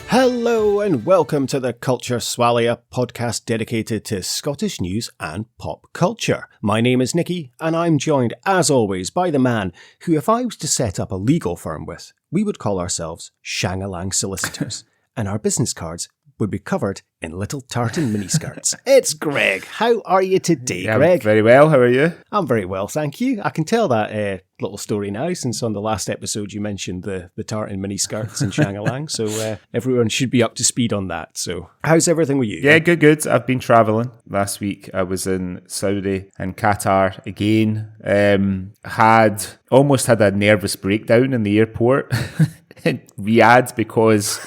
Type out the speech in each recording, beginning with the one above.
Hello and welcome to the Culture Swally, a podcast dedicated to Scottish news and pop culture. My name is Nicky, and I'm joined, as always, by the man who, if I was to set up a legal firm with, we would call ourselves Shang-a-Lang Solicitors, and our business cards would be covered in little tartan miniskirts. It's Greg. How are you today, Greg? I'm very well. How are you? I'm very well, thank you. I can tell that little story now, since on the last episode you mentioned the tartan miniskirts in Shang-a-Lang, so everyone should be up to speed on that. So how's everything with you? Yeah, good. I've been travelling. Last week I was in Saudi and Qatar again. Almost had a nervous breakdown in the airport in Riyadh because...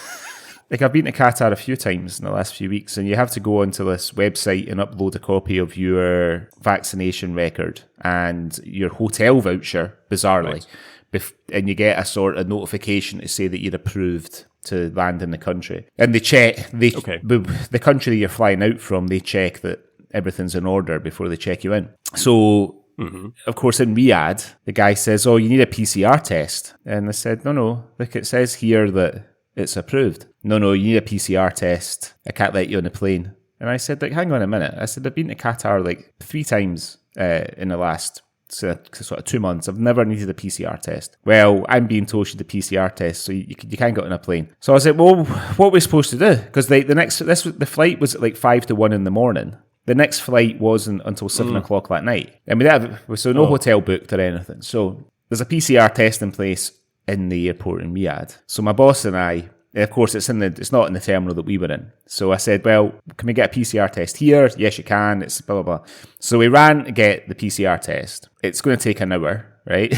I've been to Qatar a few times in the last few weeks, and you have to go onto this website and upload a copy of your vaccination record and your hotel voucher, bizarrely. Right. And you get a sort of notification to say that you're approved to land in the country. And they check, the country that you're flying out from, they check that everything's in order before they check you in. So... Mm-hmm. Of course, in Riyadh, the guy says, you need a PCR test. And I said, no, look, it says here that it's approved. No, you need a PCR test. I can't let you on the plane. And I said, hang on a minute. I said, I've been to Qatar 3 times in the last sort of 2 months. I've never needed a PCR test. Well, I'm being told you need a PCR test, so you can't get on a plane. So I said, well, what are we supposed to do? Because the flight was at 5 to 1 in the morning. The next flight wasn't until 7 o'clock that night. And no hotel booked or anything. So there's a PCR test in place in the airport in Riyadh. So my boss and I, of course, it's not in the terminal that we were in. So I said, well, can we get a PCR test here? Yes, you can. It's blah, blah, blah. So we ran to get the PCR test. It's going to take an hour, right?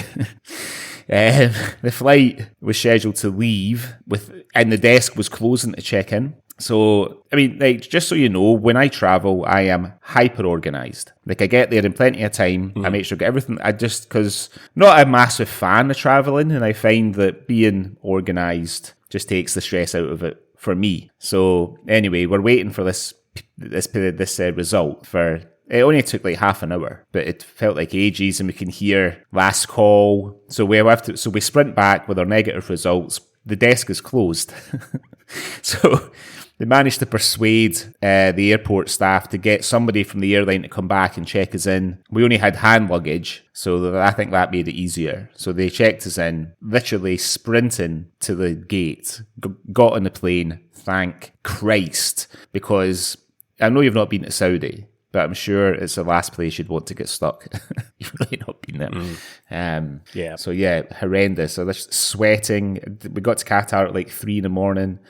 The flight was scheduled to leave and the desk was closing to check in. So, just so you know, when I travel, I am hyper-organised. I get there in plenty of time. Mm-hmm. I make sure I get everything. Because not a massive fan of travelling, and I find that being organised just takes the stress out of it for me. So, anyway, we're waiting for this result for... It only took half an hour, but it felt like ages, and we can hear last call. So we sprint back with our negative results. The desk is closed. So... They managed to persuade the airport staff to get somebody from the airline to come back and check us in. We only had hand luggage, so I think that made it easier. So they checked us in, literally sprinting to the gate, got on the plane, thank Christ, because I know you've not been to Saudi, but I'm sure it's the last place you'd want to get stuck. You've really not been there. Yeah. So yeah, horrendous. So they're sweating. We got to Qatar at 3 in the morning.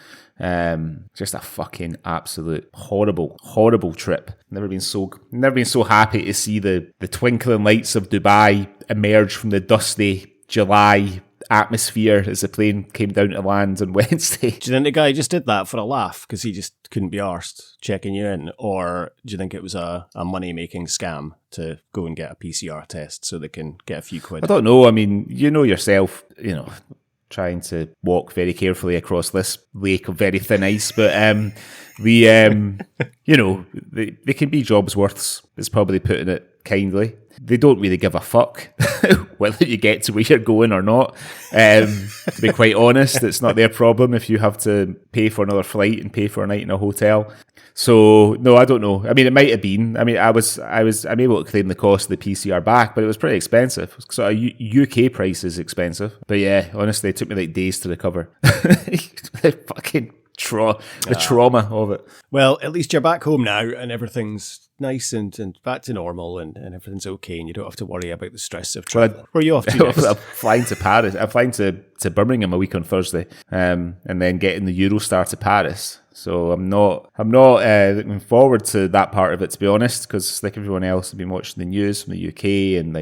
Just a fucking absolute horrible trip. Never been so happy to see the twinkling lights of Dubai emerge from the dusty July atmosphere as the plane came down to land on Wednesday. Do you think the guy just did that for a laugh because he just couldn't be arsed checking you in? Or do you think it was a money-making scam to go and get a PCR test so they can get a few quid? I don't know. You know yourself, trying to walk very carefully across this lake of very thin ice, but they can be jobs worths. It's probably putting it kindly. They don't really give a fuck whether you get to where you're going or not. To be quite honest, it's not their problem if you have to pay for another flight and pay for a night in a hotel. So no, I don't know. It might have been. I'm able to claim the cost of the PCR back, but it was pretty expensive. So UK price is expensive. But yeah, honestly, it took me days to recover. Fucking trauma of it. Well, at least you're back home now and everything's nice and back to normal and everything's okay and you don't have to worry about the stress of travel. Where are you off to next? I'm flying to Paris. I'm flying to Birmingham a week on Thursday, and then getting the Eurostar to Paris. So I'm not looking forward to that part of it, to be honest, because like everyone else, I've been watching the news from the UK and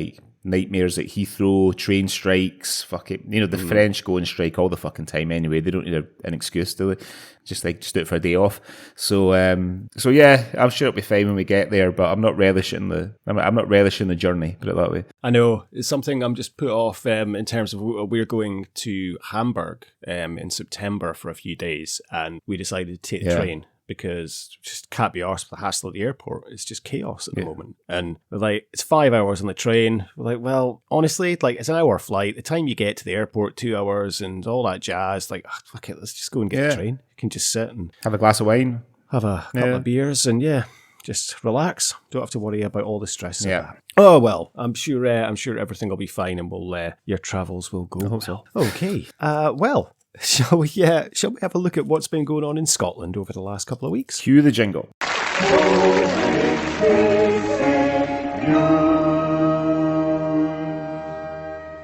nightmares at Heathrow, train strikes, the French go on strike all the fucking time anyway. They don't need an excuse, do they? Just do it for a day off. So yeah, I'm sure it'll be fine when we get there, but I'm not relishing the journey, put it that way. I know, it's something I'm just put off in terms of we're going to Hamburg in September for a few days, and we decided to take the train because just can't be arsed with the hassle at the airport. It's just chaos at the moment. And we're like, it's 5 hours on the train. We're like, well, honestly, like it's an hour flight. The time you get to the airport, 2 hours and all that jazz, like, fuck it, let's just go and get the train. You can just sit and have a glass of wine, have a couple of beers, and just relax. Don't have to worry about all the stress of that. Oh, well, I'm sure everything will be fine, and your travels will go well. Okay. Well, shall we have a look at what's been going on in Scotland over the last couple of weeks? Cue the jingle.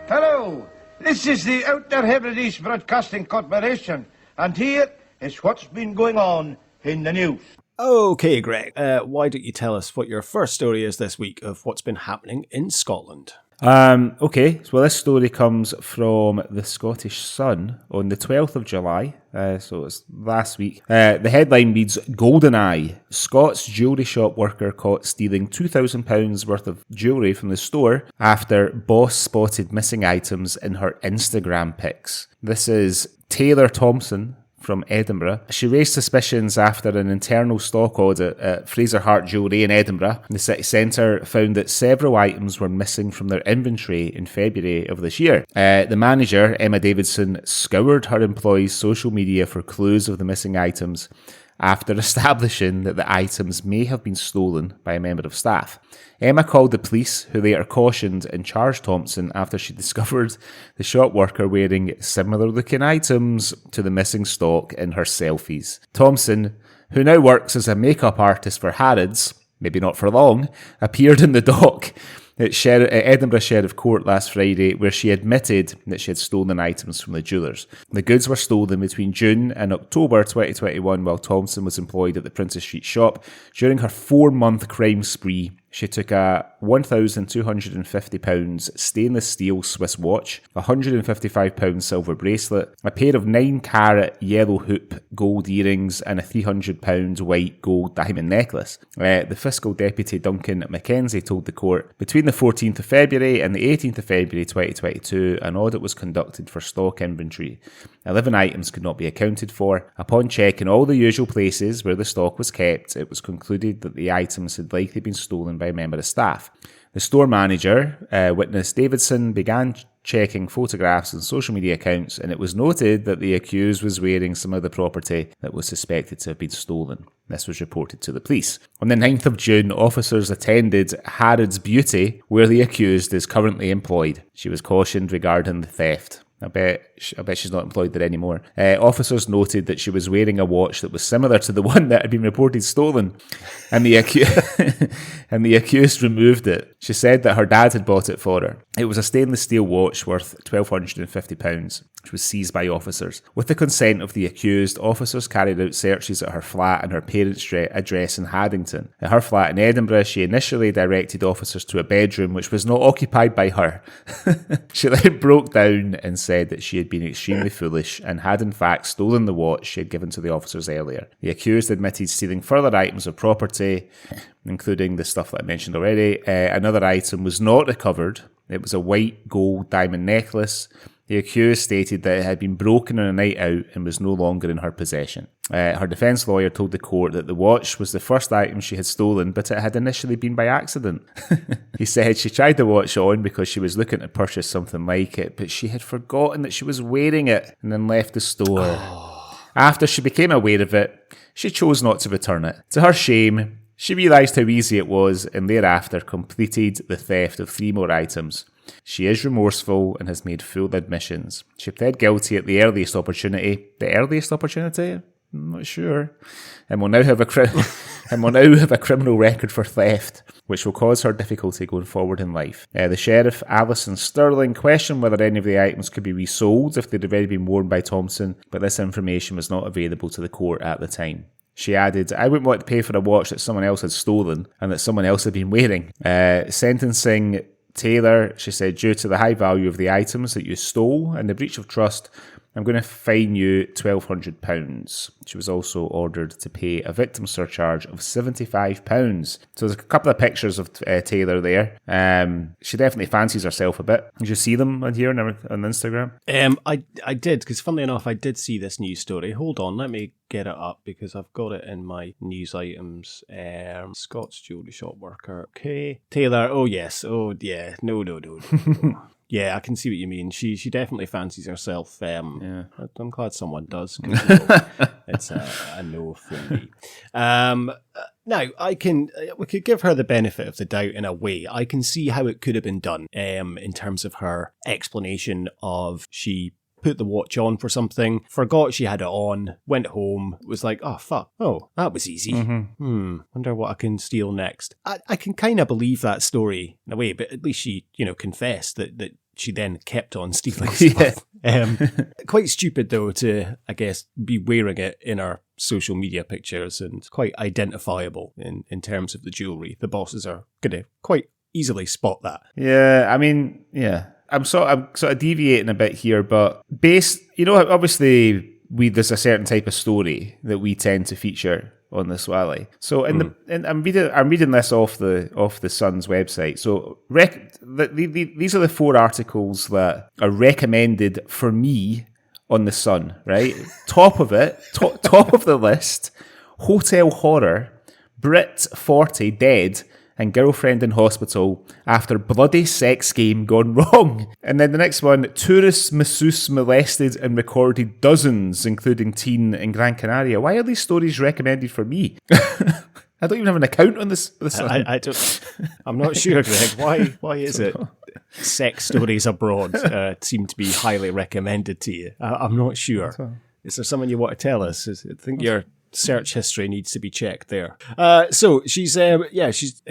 Hello, this is the Outer Hebrides Broadcasting Corporation, and here is what's been going on in the news. Okay, Greg, why don't you tell us what your first story is this week of what's been happening in Scotland? Okay, so this story comes from the Scottish Sun on the 12th of July, so it's last week. The headline reads, "GoldenEye, Scots jewellery shop worker caught stealing £2,000 worth of jewellery from the store after boss spotted missing items in her Instagram pics." This is Taylor Thompson from Edinburgh. She raised suspicions after an internal stock audit at Fraser Hart Jewellery in Edinburgh. The city centre found that several items were missing from their inventory in February of this year. The manager, Emma Davidson, scoured her employees' social media for clues of the missing items after establishing that the items may have been stolen by a member of staff. Emma called the police, who later cautioned and charged Thompson after she discovered the shop worker wearing similar-looking items to the missing stock in her selfies. Thompson, who now works as a makeup artist for Harrods, maybe not for long, appeared in the dock at Edinburgh Sheriff Court last Friday, where she admitted that she had stolen items from the jewellers. The goods were stolen between June and October 2021 while Thompson was employed at the Princes Street shop. During her 4-month crime spree, she took a £1,250 stainless steel Swiss watch, a £155 silver bracelet, a pair of 9-carat yellow hoop gold earrings, and a £300 white gold diamond necklace. The Fiscal Deputy Duncan Mackenzie told the court, between the 14th of February and the 18th of February 2022, an audit was conducted for stock inventory. 11 items could not be accounted for. Upon checking all the usual places where the stock was kept, it was concluded that the items had likely been stolen by a member of staff. The store manager, Witness Davidson, began checking photographs and social media accounts, and it was noted that the accused was wearing some of the property that was suspected to have been stolen. This was reported to the police. On the 9th of June, officers attended Harrods Beauty, where the accused is currently employed. She was cautioned regarding the theft. I bet she's not employed there anymore. Officers noted that she was wearing a watch that was similar to the one that had been reported stolen, and the accused removed it. She said that her dad had bought it for her. It was a stainless steel watch worth £1,250, which was seized by officers. With the consent of the accused, officers carried out searches at her flat and her parents' address in Haddington. At her flat in Edinburgh, she initially directed officers to a bedroom which was not occupied by her. She then broke down and said that she had been extremely foolish and had in fact stolen the watch she had given to the officers earlier. The accused admitted stealing further items of property, including the stuff that I mentioned already. Another item was not recovered. It was a white gold diamond necklace. The accused stated that it had been broken on a night out and was no longer in her possession. Her defence lawyer told the court that the watch was the first item she had stolen, but it had initially been by accident. He said she tried the watch on because she was looking to purchase something like it, but she had forgotten that she was wearing it and then left the store. After she became aware of it, she chose not to return it. To her shame, she realised how easy it was and thereafter completed the theft of 3 more items. She is remorseful and has made full admissions. She pled guilty at the earliest opportunity. The earliest opportunity? I'm not sure. And will now have a criminal record for theft, which will cause her difficulty going forward in life. The sheriff, Alison Sterling, questioned whether any of the items could be resold if they'd already been worn by Thompson, but this information was not available to the court at the time. She added, "I wouldn't want to pay for a watch that someone else had stolen and that someone else had been wearing." Sentencing Taylor, she said, due to the high value of the items that you stole and the breach of trust, I'm going to fine you £1,200. She was also ordered to pay a victim surcharge of £75. So there's a couple of pictures of Taylor there. She definitely fancies herself a bit. Did you see them on here on Instagram? I did, because funnily enough, I did see this news story. Hold on, let me get it up because I've got it in my news items. Scott's jewellery shop worker. Okay. Taylor, oh yes. Oh yeah. No. Yeah, I can see what you mean. She definitely fancies herself. Yeah. I'm glad someone does. 'Cause, it's a no for me. Now, we could give her the benefit of the doubt in a way. I can see how it could have been done in terms of her explanation of she put the watch on for something, forgot she had it on, went home, was like, oh, fuck. Oh, that was easy. Wonder what I can steal next. I can kind of believe that story in a way, but at least she, confessed that she then kept on stealing stuff. Quite stupid, though, to, I guess, be wearing it in her social media pictures, and quite identifiable in terms of the jewellery. The bosses are going to quite easily spot that. Yeah, I mean, yeah. I'm sort of deviating a bit here, but obviously there's a certain type of story that we tend to feature on the Swally. So I'm reading this off the Sun's website. So these are the 4 articles that are recommended for me on the Sun. Right, top of the list: hotel horror, Brit 40 dead, and girlfriend in hospital after bloody sex game gone wrong. And then the next one, tourist masseuse molested and recorded dozens, including teen in Gran Canaria. Why are these stories recommended for me? I don't even have an account on this. I don't. I'm not sure, Greg. Why is it sex stories abroad seem to be highly recommended to you? I'm not sure. Is there something you want to tell us? I think your search history needs to be checked there. So she's had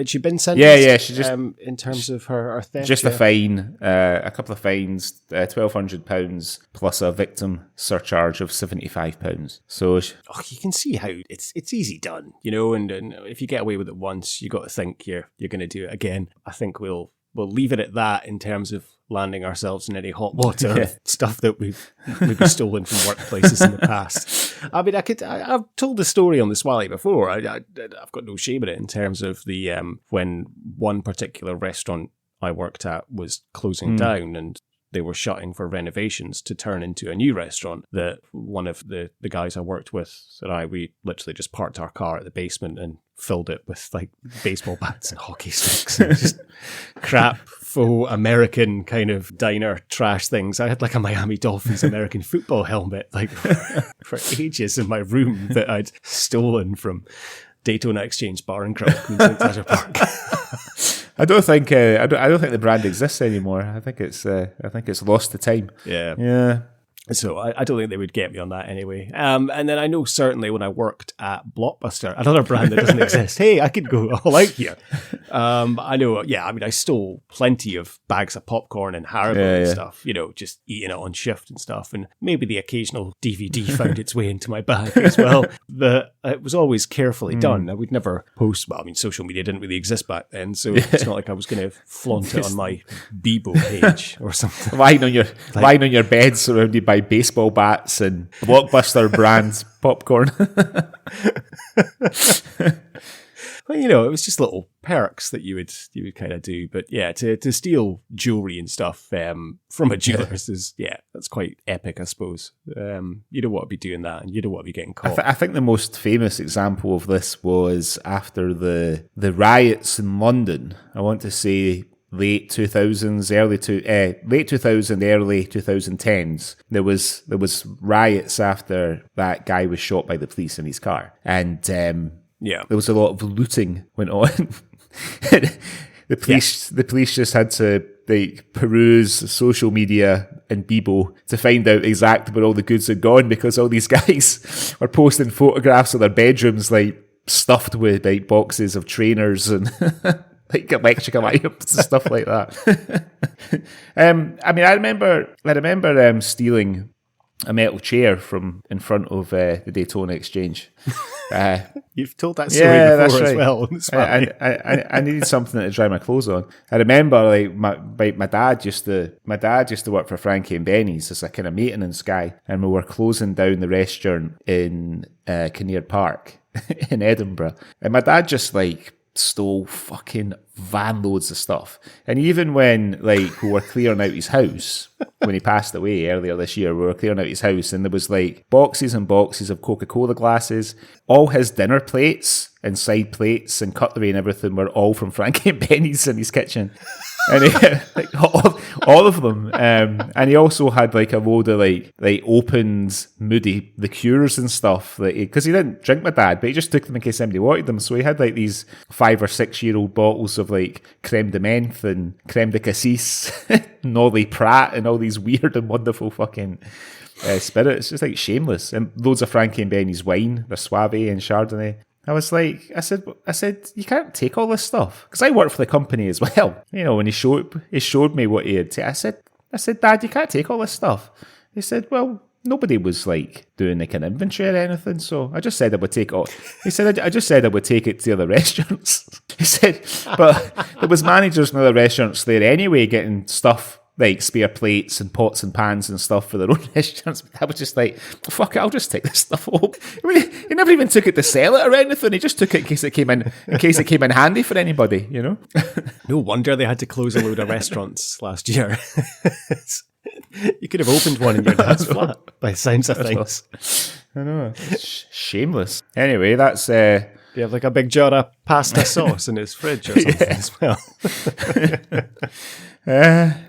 she been sentenced? Yeah. She just in terms of her theft. Just a fine, a couple of fines, £1,200 plus a victim surcharge of £75. So you can see how it's easy done, and if you get away with it once, you got to think you're going to do it again. I think we'll leave it at that in terms of landing ourselves in any hot water of stuff that we've maybe stolen from workplaces in the past. I mean, I've told the story on the Swally before. I've got no shame in it in terms of the when one particular restaurant I worked at was closing down and they were shutting for renovations to turn into a new restaurant, that one of the guys I worked with and we literally just parked our car at the basement and filled it with like baseball bats and hockey sticks and just crap faux American kind of diner trash things. I had like a Miami Dolphins American football helmet like for ages in my room that I'd stolen from Daytona Exchange Bar and Grill, Queensland Pleasure Park. I don't think the brand exists anymore. I think it's lost to time. Yeah. So I don't think they would get me on that anyway. And then I know certainly when I worked at Blockbuster, another brand that doesn't exist, hey, I could go all out here. I know, I mean, I stole plenty of bags of popcorn and Haribo and stuff, just eating it on shift and stuff. And maybe the occasional DVD found its way into my bag as well. But it was always carefully done. I would never post, social media didn't really exist back then. So it's not like I was going to flaunt it on my Bebo page or something. Lying on your bed surrounded by baseball bats and Blockbuster brands popcorn. Well, it was just little perks that you would kind of do. But yeah, to steal jewelry and stuff from a jeweler's is that's quite epic, I suppose. You don't want to be doing that, and you don't want to be getting caught. I think the most famous example of this was after the riots in London. I want to say late 2000s, late 2000, early 2010s. There was riots after that guy was shot by the police in his car, and there was a lot of looting went on. The police just had to peruse social media and Bebo to find out exactly where all the goods had gone, because all these guys were posting photographs of their bedrooms stuffed with boxes of trainers and electrical items and stuff like that. I remember stealing a metal chair from in front of the Daytona Exchange. You've told that story before as well. I needed something to dry my clothes on. I remember like my dad used to work for Frankie and Benny's as a kind of maintenance guy, and we were closing down the restaurant in Kinnear Park in Edinburgh, and my dad just like stole fucking van loads of stuff. And even when like we were clearing out his house when he passed away earlier this year, we were clearing out his house and there was like boxes and boxes of Coca-Cola glasses. All his dinner plates and side plates and cutlery and everything were all from Frankie and Benny's in his kitchen. And like all of them. And he also had like a load of like opened moody liqueurs and stuff, because he didn't drink, my dad, but he just took them in case somebody wanted them. So he had like these 5 or 6 year old bottles of like creme de menthe and creme de cassis, Nolly Pratt, and all these weird and wonderful fucking spirits, just like shameless. And loads of Frankie and Benny's wine, the Suave and Chardonnay. I said, you can't take all this stuff, because I work for the company as well. You know, when he showed me what he had. I said, Dad, you can't take all this stuff. He said, well, nobody was like doing like an inventory or anything, so I just said I would take it all. He said, I just said I would take it to other restaurants. He said, but there was managers in other restaurants there anyway getting stuff like spare plates and pots and pans and stuff for their own restaurants. I was just like, fuck it, I'll just take this stuff home. I mean, he never even took it to sell it or anything. He just took it in case it came in handy for anybody, you know? No wonder they had to close a load of restaurants last year. You could have opened one in your dad's flat, by the sounds of things. I know. It's shameless. Anyway, that's... You have like a big jar of pasta sauce in his fridge or something as well.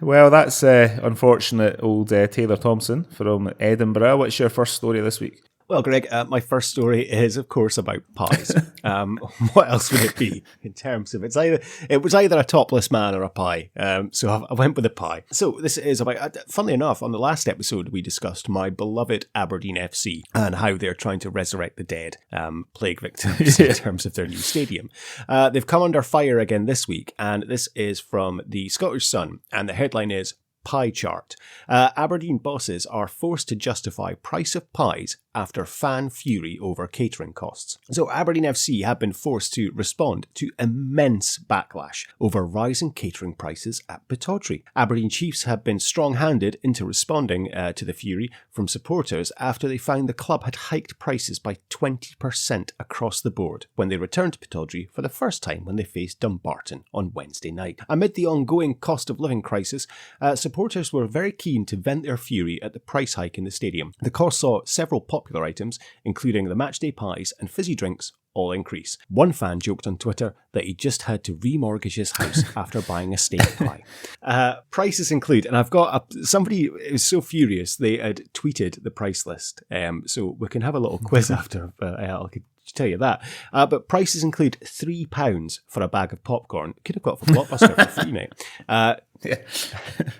Well, that's unfortunate old Taylor Thompson from Edinburgh. What's your first story this week? Well, Greg, my first story is, of course, about pies. What else would it be in terms of it was either a topless man or a pie. So I went with a pie. So this is about, funnily enough, on the last episode, we discussed my beloved Aberdeen FC and how they're trying to resurrect the dead plague victims in terms of their new stadium. They've come under fire again this week, and this is from the Scottish Sun, and the headline is Pie Chart. Aberdeen bosses are forced to justify price of pies after fan fury over catering costs. So Aberdeen FC have been forced to respond to immense backlash over rising catering prices at Pittodrie. Aberdeen Chiefs have been strong-handed into responding to the fury from supporters after they found the club had hiked prices by 20% across the board when they returned to Pittodrie for the first time when they faced Dumbarton on Wednesday night. Amid the ongoing cost of living crisis, supporters were very keen to vent their fury at the price hike in the stadium. The cost saw several popular items, including the matchday pies and fizzy drinks, all increase. One fan joked on Twitter that he just had to remortgage his house after buying a steak pie. Prices include, and I've got somebody who's so furious they had tweeted the price list, so we can have a little quiz after, I'll tell you that. But prices include £3 for a bag of popcorn. Could have got for Blockbuster for free, mate.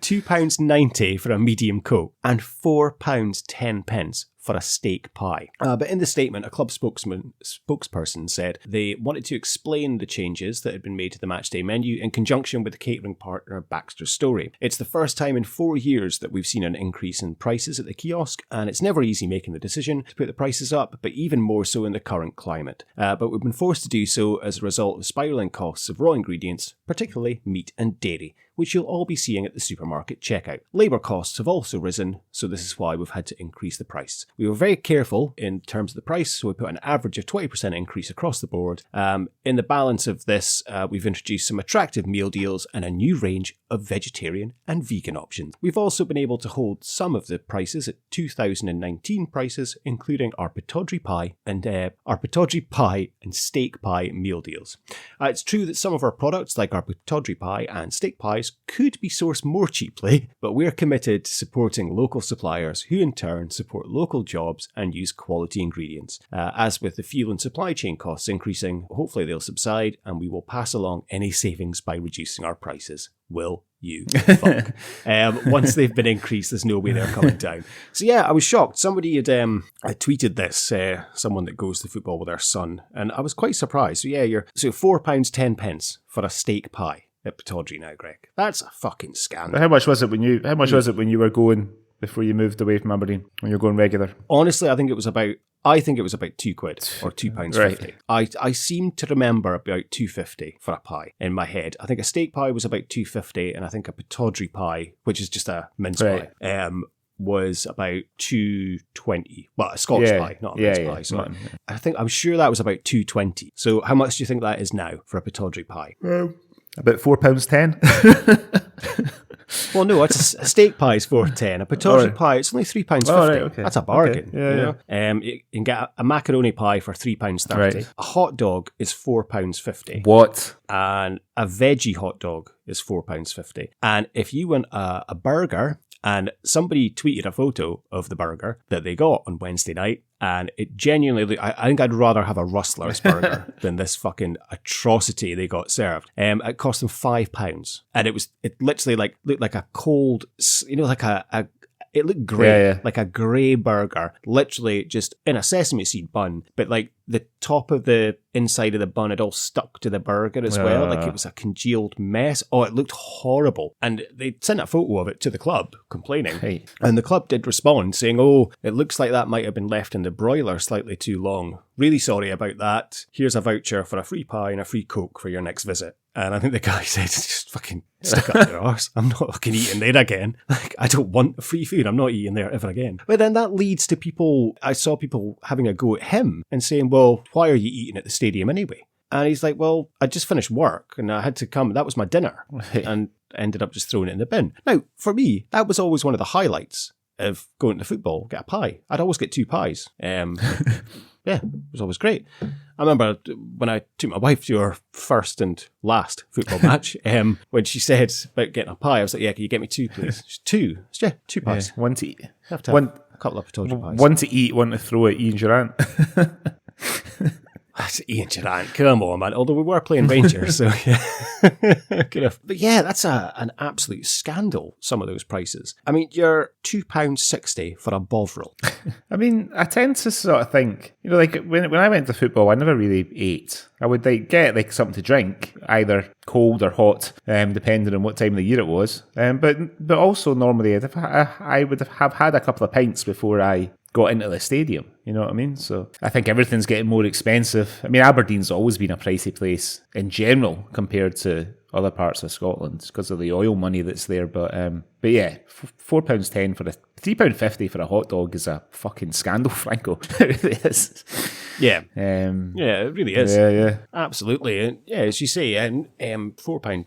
£2.90 for a medium Coke, and £4.10 for a steak pie. But in the statement, a club spokesperson said they wanted to explain the changes that had been made to the matchday menu in conjunction with the catering partner Baxter Story. It's the first time in 4 years that we've seen an increase in prices at the kiosk, and it's never easy making the decision to put the prices up, but even more so in the current climate. But we've been forced to do so as a result of spiralling costs of raw ingredients, particularly meat and dairy, which you'll all be seeing at the supermarket checkout. Labour costs have also risen, so this is why we've had to increase the price. We were very careful in terms of the price, so we put an average of 20% increase across the board. In the balance of this, we've introduced some attractive meal deals and a new range of vegetarian and vegan options. We've also been able to hold some of the prices at 2019 prices, including our Pittodrie pie and steak pie meal deals. It's true that some of our products, like our Pittodrie pie and steak pies, could be sourced more cheaply, but we're committed to supporting local suppliers who in turn support local jobs and use quality ingredients. As with the fuel and supply chain costs increasing, hopefully they'll subside and we will pass along any savings by reducing our prices. Will you fuck? Once they've been increased, there's no way they're coming down. So yeah, I was shocked. Somebody had tweeted this, someone that goes to football with their son, and I was quite surprised. So yeah, so £4.10 for a steak pie at Pittodrie now, Greg. That's a fucking scandal. How much was it when you were going before you moved away from Aberdeen when you're going regular? Honestly, I think it was about £2 or £2.50. Right. I seem to remember about £2.50 for a pie in my head. I think a steak pie was about £2.50, and I think a pataudry pie, which is just a mince pie, was about £2.20. Well, a Scotch pie, not a mince pie. So I'm sure that was about £2.20. So how much do you think that is now for a pataudry pie? About £4.10. Well, no, it's a steak pie is £4.10. A pataudry pie, it's only £3.50. Okay. That's a bargain. Okay. Yeah. You can get a macaroni pie for £3.30. Right. A hot dog is £4.50. What? And a veggie hot dog is £4.50. And if you want a burger, and somebody tweeted a photo of the burger that they got on Wednesday night, and it genuinely, I think I'd rather have a Rustler's burger than this fucking atrocity they got served. It cost them £5, and it literally looked like a cold, it looked grey, like a grey burger, literally just in a sesame seed bun, but like the top of the inside of the bun had all stuck to the burger as well. Like it was a congealed mess. Oh, it looked horrible. And they sent a photo of it to the club complaining. Hey. And the club did respond saying, oh, it looks like that might have been left in the broiler slightly too long. Really sorry about that. Here's a voucher for a free pie and a free Coke for your next visit. And I think the guy said, just fucking stick up your arse. I'm not fucking eating there again. Like, I don't want free food. I'm not eating there ever again. But then that leads to people, I saw people having a go at him and saying, well, why are you eating at the stadium anyway? And he's like, well, I just finished work and I had to come. That was my dinner. And ended up just throwing it in the bin. Now, for me, that was always one of the highlights of going to football, get a pie. I'd always get 2 pies. Yeah, it was always great. I remember when I took my wife to her first and last football match, when she said about getting a pie, I was like, yeah, can you get me 2, please? 2? Yeah, 2 pies. Yeah, one to eat. Have to have a couple of pataudry pies. One to eat, one to throw at Ian Durant. That's Ian Durant. Come on, man. Although we were playing Rangers, so yeah. But yeah, that's an absolute scandal, some of those prices. I mean, you're £2.60 for a Bovril. I mean, I tend to sort of think, like when I went to football, I never really ate. I would get something to drink, either cold or hot, depending on what time of the year it was. But also normally I would have had a couple of pints before I got into the stadium, you know what I mean? So I think everything's getting more expensive. I mean, Aberdeen's always been a pricey place in general compared to other parts of Scotland because of the oil money that's there. But yeah, £4.10 for £3.50 for a hot dog is a fucking scandal, Franco. It really is. Yeah. Yeah, it really is. Yeah. Absolutely. And yeah, as you say, and £4.10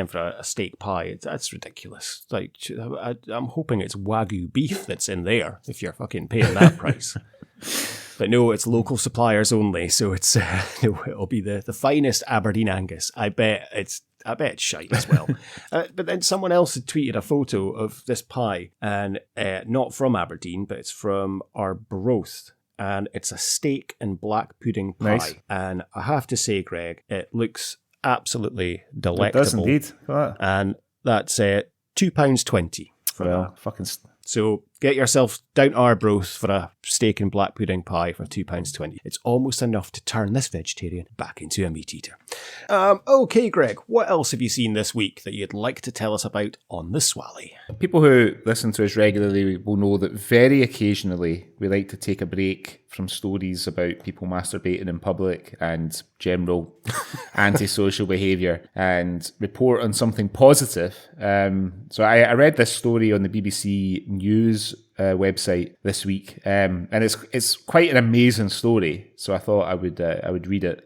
for a steak pie, that's ridiculous. Like, I'm hoping it's Wagyu beef that's in there if you're fucking paying that price. But no, it's local suppliers only, so it's it'll be the finest Aberdeen Angus. I bet it's shite as well. But then someone else had tweeted a photo of this pie, and not from Aberdeen, but it's from Arbroath. And it's a steak and black pudding pie. Nice. And I have to say, Greg, it looks absolutely delectable. It does indeed. And that's £2.20 for that. Fucking. So get yourself down to Arbroath for a steak and black pudding pie for £2.20. It's almost enough to turn this vegetarian back into a meat eater. Okay, Greg, what else have you seen this week that you'd like to tell us about on the Swally? People who listen to us regularly will know that very occasionally we like to take a break from stories about people masturbating in public and general antisocial behaviour and report on something positive. So I read this story on the BBC News website this week, and it's quite an amazing story. So I thought I would read it.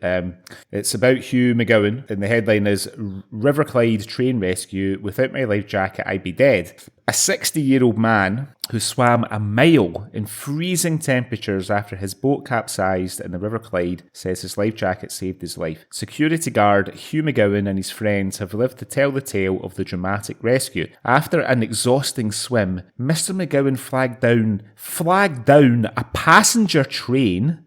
It's about Hugh McGowan, and the headline is "River Clyde Train Rescue. Without my life jacket, I'd be dead." A 60-year-old man who swam a mile in freezing temperatures after his boat capsized in the River Clyde says his life jacket saved his life. Security guard Hugh McGowan and his friends have lived to tell the tale of the dramatic rescue. After an exhausting swim, Mr. McGowan flagged down a passenger train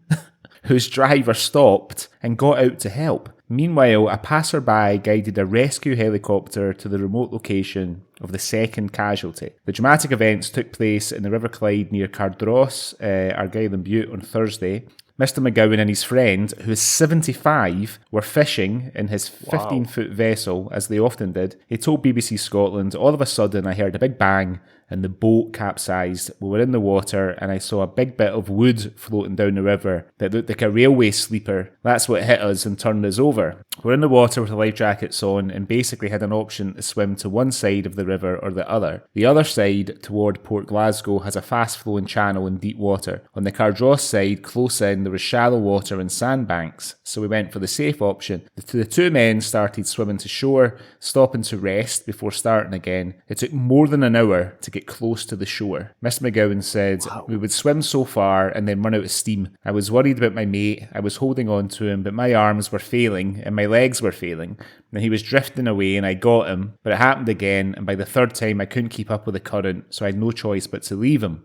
whose driver stopped and got out to help. Meanwhile, a passerby guided a rescue helicopter to the remote location of the second casualty. The dramatic events took place in the River Clyde near Cardross, Argyll and Bute on Thursday. Mr. McGowan and his friend, who is 75, were fishing in his 15-foot vessel, as they often did. He told BBC Scotland, "All of a sudden I heard a big bang and the boat capsized. We were in the water and I saw a big bit of wood floating down the river that looked like a railway sleeper. That's what hit us and turned us over. We're in the water with the life jackets on and basically had an option to swim to one side of the river or the other. The other side, toward Port Glasgow, has a fast-flowing channel in deep water. On the Cardross side, close in, there was shallow water and sandbanks, so we went for the safe option. The two men started swimming to shore, stopping to rest before starting again. It took more than an hour to get close to the shore. Miss McGowan said, We would swim so far and then run out of steam. I was worried about my mate. I was holding on to him, but my arms were failing and my legs were failing. And he was drifting away and I got him, but it happened again, and by the third time I couldn't keep up with the current, so I had no choice but to leave him.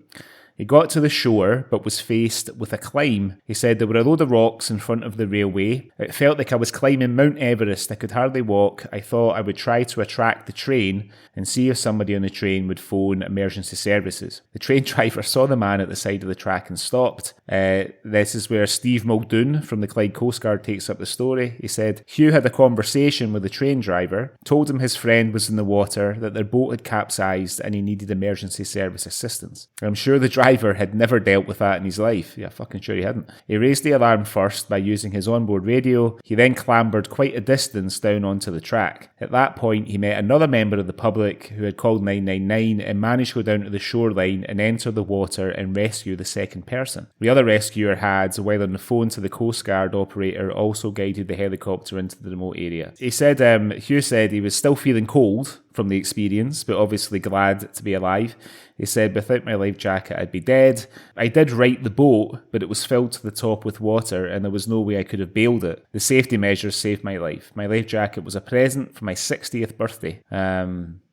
He got to the shore, but was faced with a climb. He said there were a load of rocks in front of the railway. It felt like I was climbing Mount Everest. I could hardly walk. I thought I would try to attract the train and see if somebody on the train would phone emergency services. The train driver saw the man at the side of the track and stopped. This is where Steve Muldoon from the Clyde Coast Guard takes up the story. He said, Hugh had a conversation with the train driver, told him his friend was in the water, that their boat had capsized and he needed emergency service assistance. I'm sure the driver had never dealt with that in his life. Yeah, fucking sure he hadn't. He raised the alarm first by using his onboard radio. He then clambered quite a distance down onto the track. At that point, he met another member of the public who had called 999 and managed to go down to the shoreline and enter the water and rescue the second person. The other rescuer had, while on the phone to the Coast Guard operator, also guided the helicopter into the remote area. He said, Hugh said he was still feeling cold from the experience, but obviously glad to be alive. He said, without my life jacket, I'd be dead. I did right the boat, but it was filled to the top with water and there was no way I could have bailed it. The safety measures saved my life. My life jacket was a present for my 60th birthday.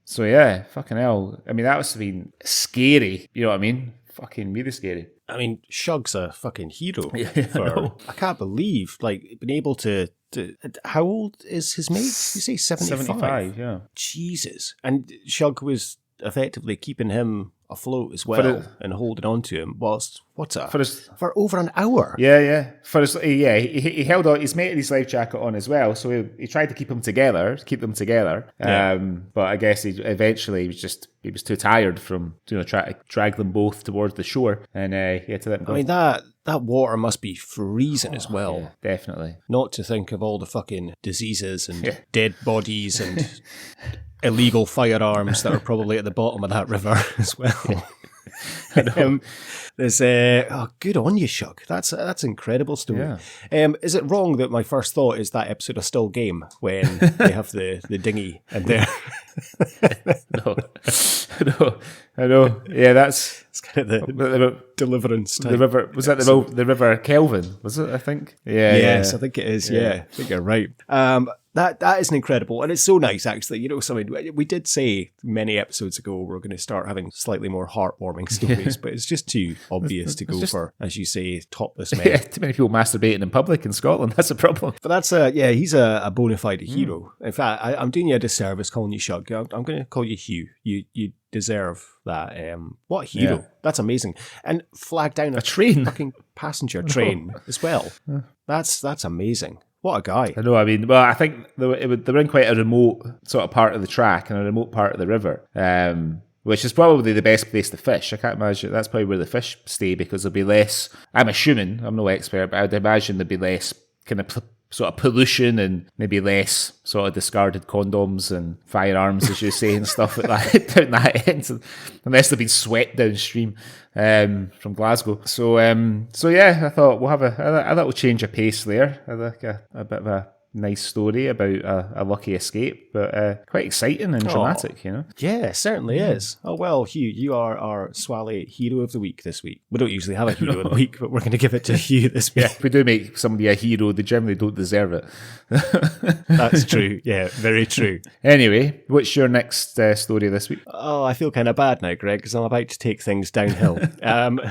So yeah, fucking hell. I mean, that must have been scary. You know what I mean? Fucking really scary. I mean, Shug's a fucking hero. Yeah, I can't believe, being able to how old is his mate? You say 75? 75, yeah. Jesus. And Shug was effectively keeping him afloat as well and holding on to him whilst, for over an hour. Yeah. He held on, his mate had his life jacket on as well, so he tried to keep them together. Yeah. But I guess he was too tired from trying to drag them both towards the shore, and he had to let them go. I mean, that water must be freezing as well. Yeah, definitely. Not to think of all the fucking diseases and dead bodies and illegal firearms that are probably at the bottom of that river as well. There's good on you, Shug. That's an incredible story. Yeah. Is it wrong that my first thought is that episode of Still Game when they have the dinghy and there? No, I know. Yeah, it's kind of the Deliverance type. The river was that the River Kelvin? Was it? I think. Yeah. Yes, I think it is. Yeah, I think you're right. That is incredible, and it's so nice actually. Something we did say many episodes ago we're going to start having slightly more heartwarming stories, but it's just too obvious to go for, as you say, topless men. Yeah, too many people masturbating in public in Scotland. That's a problem. But that's he's a bona fide hero. In fact, I'm doing you a disservice calling you Shug. I'm going to call you Hugh. You deserve that. What hero? Yeah. That's amazing. And flag down a train, fucking passenger train as well. That's amazing. What a guy. I know, I mean, well, I think they were in quite a remote sort of part of the track and a remote part of the river, which is probably the best place to fish. I can't imagine, that's probably where the fish stay because there'll be less, I'm assuming, I'm no expert, but I'd imagine there'd be less kind of sort of pollution and maybe less sort of discarded condoms and firearms, as you say, and stuff like that down that end, unless they've been swept downstream from Glasgow. So yeah, I thought we'll have a little change of pace there. I like a bit of a nice story about a lucky escape, but quite exciting and dramatic, Yeah, certainly is. Oh, well, Hugh, you are our Swally Hero of the Week this week. We don't usually have a Hero of the Week, but we're going to give it to Hugh this week. Yeah, if we do make somebody a hero, they generally don't deserve it. That's true. Yeah, very true. Anyway, what's your next story this week? Oh, I feel kind of bad now, Greg, because I'm about to take things downhill.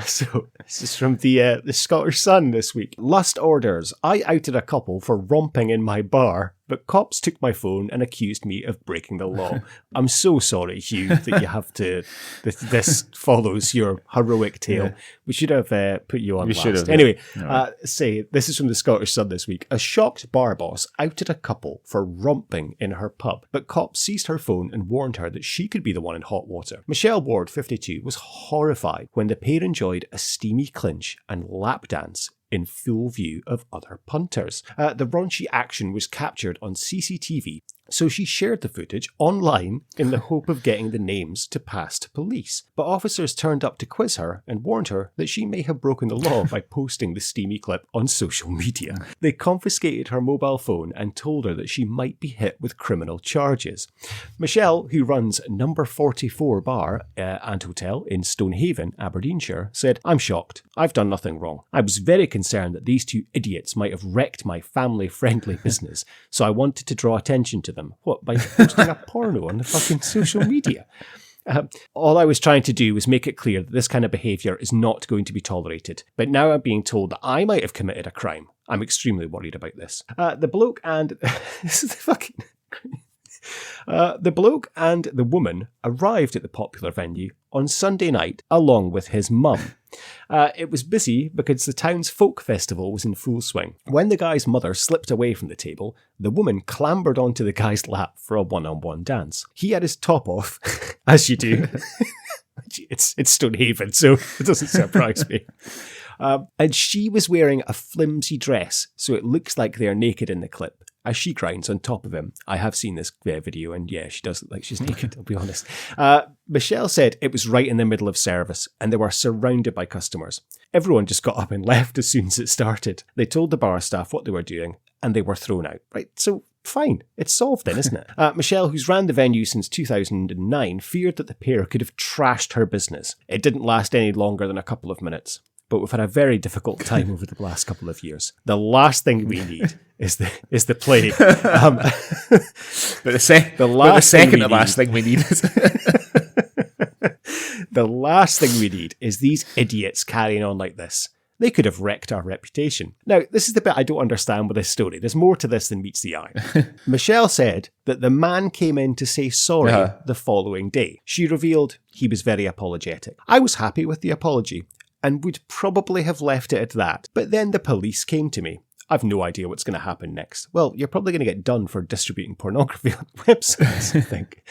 So this is from the Scottish Sun this week. Lust orders. I outed a couple for romping in my bar. but cops took my phone and accused me of breaking the law. I'm so sorry, Hugh, that you have to... This follows your heroic tale. Yeah. We should have put you on last. Anyway, this is from the Scottish Sun this week. A shocked bar boss outed a couple for romping in her pub, but cops seized her phone and warned her that she could be the one in hot water. Michelle Ward, 52, was horrified when the pair enjoyed a steamy clinch and lap dance in full view of other punters. The raunchy action was captured on CCTV, so she shared the footage online in the hope of getting the names to pass to police. But officers turned up to quiz her and warned her that she may have broken the law by posting the steamy clip on social media. They confiscated her mobile phone and told her that she might be hit with criminal charges. Michelle, who runs Number 44 Bar and Hotel in Stonehaven, Aberdeenshire, said, "I'm shocked. I've done nothing wrong. I was very concerned that these two idiots might have wrecked my family-friendly business, so I wanted to draw attention to them. What, by posting a porno on the fucking social media? All I was trying to do was make it clear that this kind of behaviour is not going to be tolerated. But now I'm being told that I might have committed a crime. I'm extremely worried about this." The bloke and... this is the fucking... the bloke and the woman arrived at the popular venue on Sunday night along with his mum. It was busy because the town's folk festival was in full swing. When the guy's mother slipped away from the table, the woman clambered onto the guy's lap for a one-on-one dance. He had his top off, as you do. It's Stonehaven, so it doesn't surprise me. And she was wearing a flimsy dress, so it looks like they're naked in the clip, as she grinds on top of him. I have seen this video, and yeah, she does look like she's naked, I'll be honest. Michelle said it was right in the middle of service, and they were surrounded by customers. Everyone just got up and left as soon as it started. They told the bar staff what they were doing, and they were thrown out. Right, so fine. It's solved then, isn't it? Michelle, who's ran the venue since 2009, feared that the pair could have trashed her business. It didn't last any longer than a couple of minutes. But we've had a very difficult time over the last couple of years. The last thing we need is the plague. But the second to last thing we need is... The last thing we need is these idiots carrying on like this. They could have wrecked our reputation. Now, this is the bit I don't understand with this story. There's more to this than meets the eye. Michelle said that the man came in to say sorry the following day. She revealed he was very apologetic. I was happy with the apology and would probably have left it at that. But then the police came to me. I've no idea what's going to happen next. Well, you're probably going to get done for distributing pornography on websites, I think.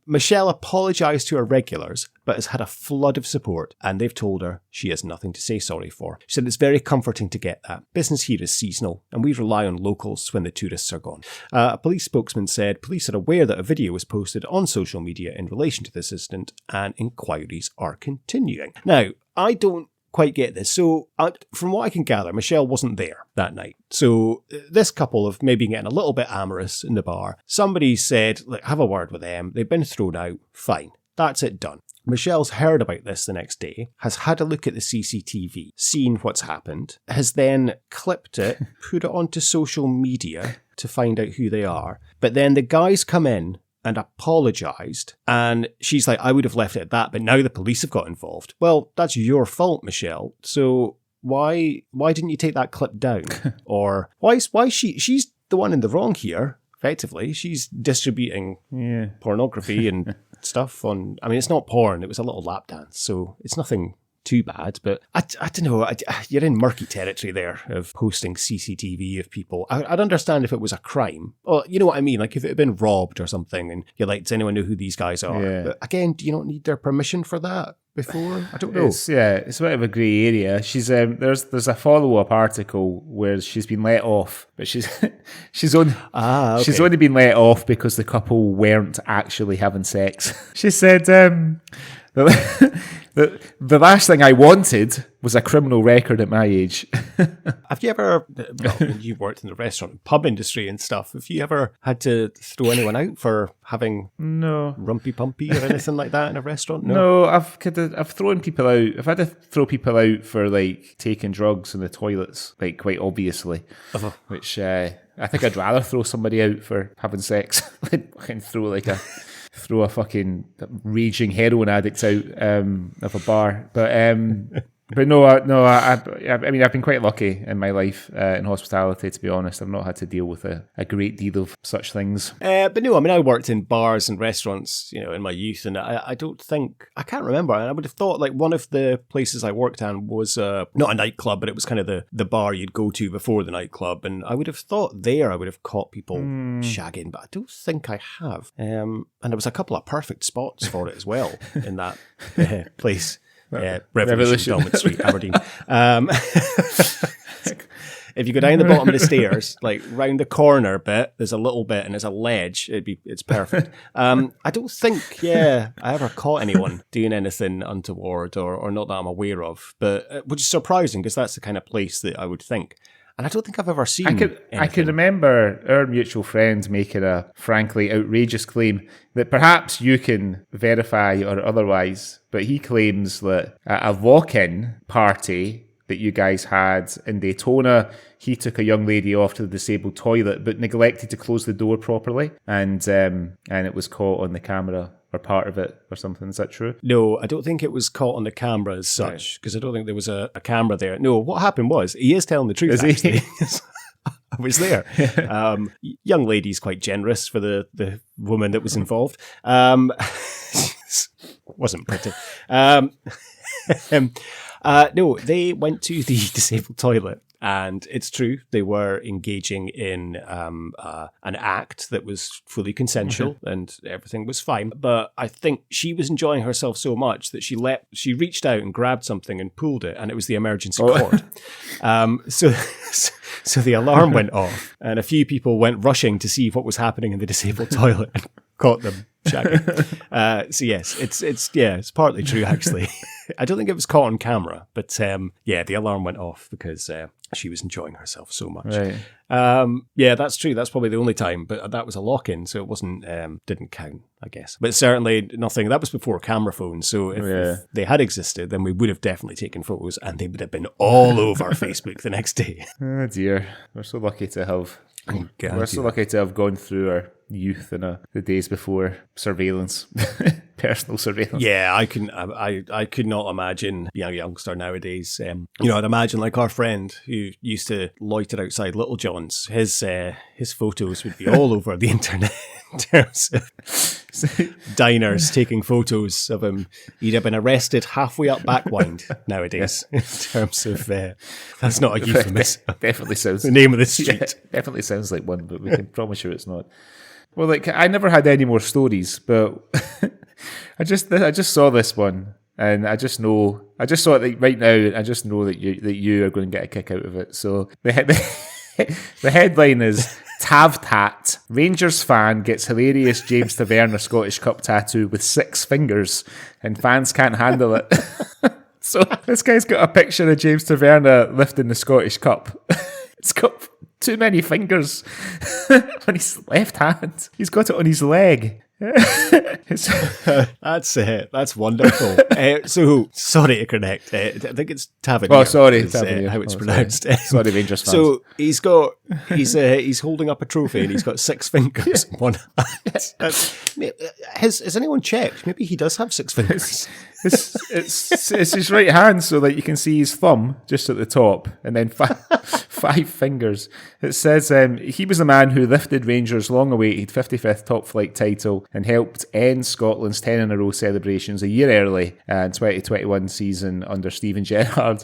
Michelle apologised to her regulars, but has had a flood of support, and they've told her she has nothing to say sorry for. She said it's very comforting to get that. Business here is seasonal, and we rely on locals when the tourists are gone. A police spokesman said police are aware that a video was posted on social media in relation to this incident, and inquiries are continuing. Now, I don't quite get this. So from what I can gather, Michelle wasn't there that night. So this couple have maybe getting a little bit amorous in the bar. Somebody said, like, have a word with them. They've been thrown out. Fine. That's it done. Michelle's heard about this the next day, has had a look at the CCTV, seen what's happened, has then clipped it, put it onto social media to find out who they are. But then the guys come in and apologised, and she's like, I would have left it at that, but now the police have got involved. Well, that's your fault, Michelle. So why didn't you take that clip down? Or why she's the one in the wrong here, effectively. She's distributing pornography and stuff on, I mean, it's not porn, it was a little lap dance, so it's nothing too bad, but I don't know, you're in murky territory there of posting CCTV of people. I'd understand if it was a crime, or you know what I mean, like if it had been robbed or something and you're like, does anyone know who these guys are? Yeah. But again, do you not need their permission for that before? I don't know. It's a bit of a grey area. She's there's a follow-up article where she's been let off, but she's only been let off because the couple weren't actually having sex. She said, the last thing I wanted was a criminal record at my age. Have you ever, you worked in the restaurant and pub industry and stuff, have you ever had to throw anyone out for having rumpy pumpy or anything like that in a restaurant? No, I've thrown people out. I've had to throw people out for like taking drugs in the toilets, like quite obviously, which I think I'd rather throw somebody out for having sex than throw a fucking raging heroin addict out of a bar. But But I mean, I've been quite lucky in my life in hospitality, to be honest. I've not had to deal with a great deal of such things. But no, I mean, I worked in bars and restaurants, in my youth, and I can't remember. I would have thought like one of the places I worked at was not a nightclub, but it was kind of the bar you'd go to before the nightclub. And I would have thought there I would have caught people shagging, but I don't think I have. And there was a couple of perfect spots for it as well in that place. Revolution, Belmont Street, Aberdeen. If you go down the bottom of the stairs, like round the corner bit, there's a little bit and there's a ledge. It's perfect. I don't think, I ever caught anyone doing anything untoward or not that I'm aware of, but which is surprising because that's the kind of place that I would think. And I don't think I've ever seen I can remember our mutual friend making a frankly outrageous claim that perhaps you can verify or otherwise, but he claims that at a lock-in party that you guys had in Daytona, he took a young lady off to the disabled toilet but neglected to close the door properly, and it was caught on the camera. Or part of it or something. Is that true? No, I don't think it was caught on the camera as such, because I don't think there was a camera there. No, what happened was, he is telling the truth, actually. I was there. Young lady's quite generous for the woman that was involved. Wasn't pretty. No, they went to the disabled toilet. And it's true, they were engaging in an act that was fully consensual and everything was fine. But I think she was enjoying herself so much that she reached out and grabbed something and pulled it, and it was the emergency cord. So the alarm went off, and a few people went rushing to see what was happening in the disabled toilet and caught them shagging. So yes, it's partly true actually. I don't think it was caught on camera, but the alarm went off because she was enjoying herself so much. Right. That's true. That's probably the only time, but that was a lock-in, so it wasn't didn't count, I guess. But certainly nothing. That was before camera phones, so if they had existed, then we would have definitely taken photos, and they would have been all over Facebook the next day. Oh dear, we're so lucky to have. Lucky to have gone through our youth and the days before surveillance, personal surveillance. Yeah, I could not imagine being a youngster nowadays. I'd imagine like our friend who used to loiter outside Little John's. His photos would be all over the internet in terms of diners taking photos of him. He'd have been arrested halfway up Backwind nowadays. In terms of that's not a euphemism. Definitely sounds the name of the street. Yeah, definitely sounds like one, but we can promise you it's not. Well, like I never had any more stories, but I just saw this one, and I just saw it like right now. I just know that you are going to get a kick out of it. So the headline is Tavtat, Rangers fan gets hilarious James Taverna Scottish Cup tattoo with 6 fingers, and fans can't handle it. So this guy's got a picture of James Taverna lifting the Scottish Cup. It's got too many fingers on his left hand. He's got it on his leg. That's wonderful. So sorry to correct. I think it's Tavernier. Oh, sorry, how it's pronounced. Sorry, Rangers fans. So he's holding up a trophy and he's got 6 fingers in one hand. Has anyone checked? Maybe he does have 6 fingers. It's his right hand, so like you can see his thumb just at the top, and then 5 fingers. It says he was the man who lifted Rangers' long-awaited 55th top-flight title and helped end Scotland's 10-in-a-row celebrations a year early in 2021 season under Steven Gerrard.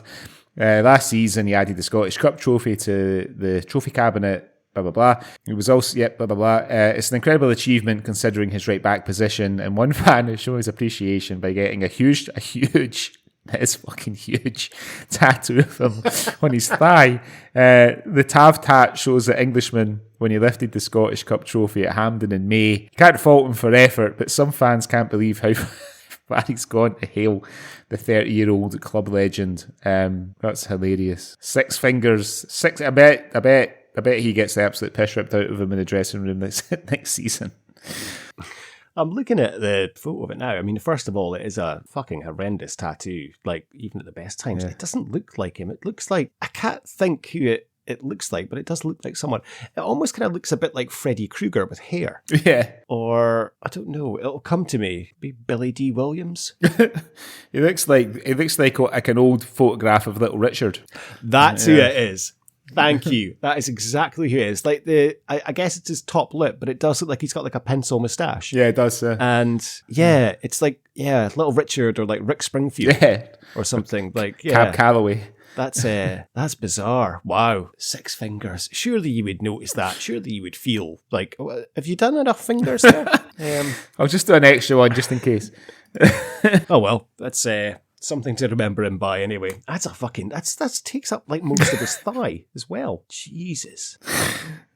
Last season, he added the Scottish Cup trophy to the trophy cabinet. Blah, blah, blah. It was also, blah, blah, blah. It's an incredible achievement considering his right back position, and one fan is showing his appreciation by getting a huge, that is fucking huge, tattoo of him on his thigh. The Tav tat shows the Englishman when he lifted the Scottish Cup trophy at Hampden in May. Can't fault him for effort, but some fans can't believe how far he's gone to hail the 30-year-old club legend. That's hilarious. 6 fingers, 6. I bet he gets the absolute piss ripped out of him in the dressing room next season. I'm looking at the photo of it now. I mean, first of all, it is a fucking horrendous tattoo. Like, even at the best times, It doesn't look like him. It looks like, I can't think who it it looks like, but it does look like someone. It almost kind of looks a bit like Freddy Krueger with hair. Yeah. Or, I don't know, it'll come to me. Be Billy D. Williams. It looks like an old photograph of Little Richard. That's who it is. Thank you. That is exactly who it is. Like I guess it's his top lip, but it does look like he's got like a pencil moustache. Yeah, it does. And it's like, Little Richard or like Rick Springfield or something. Like, Cab Calloway. That's bizarre. Wow. 6 fingers. Surely you would notice that. Surely you would feel like, have you done enough fingers there? I'll just do an extra one just in case. Oh well, that's something to remember him by anyway. That takes up like most of his thigh as well. Jesus.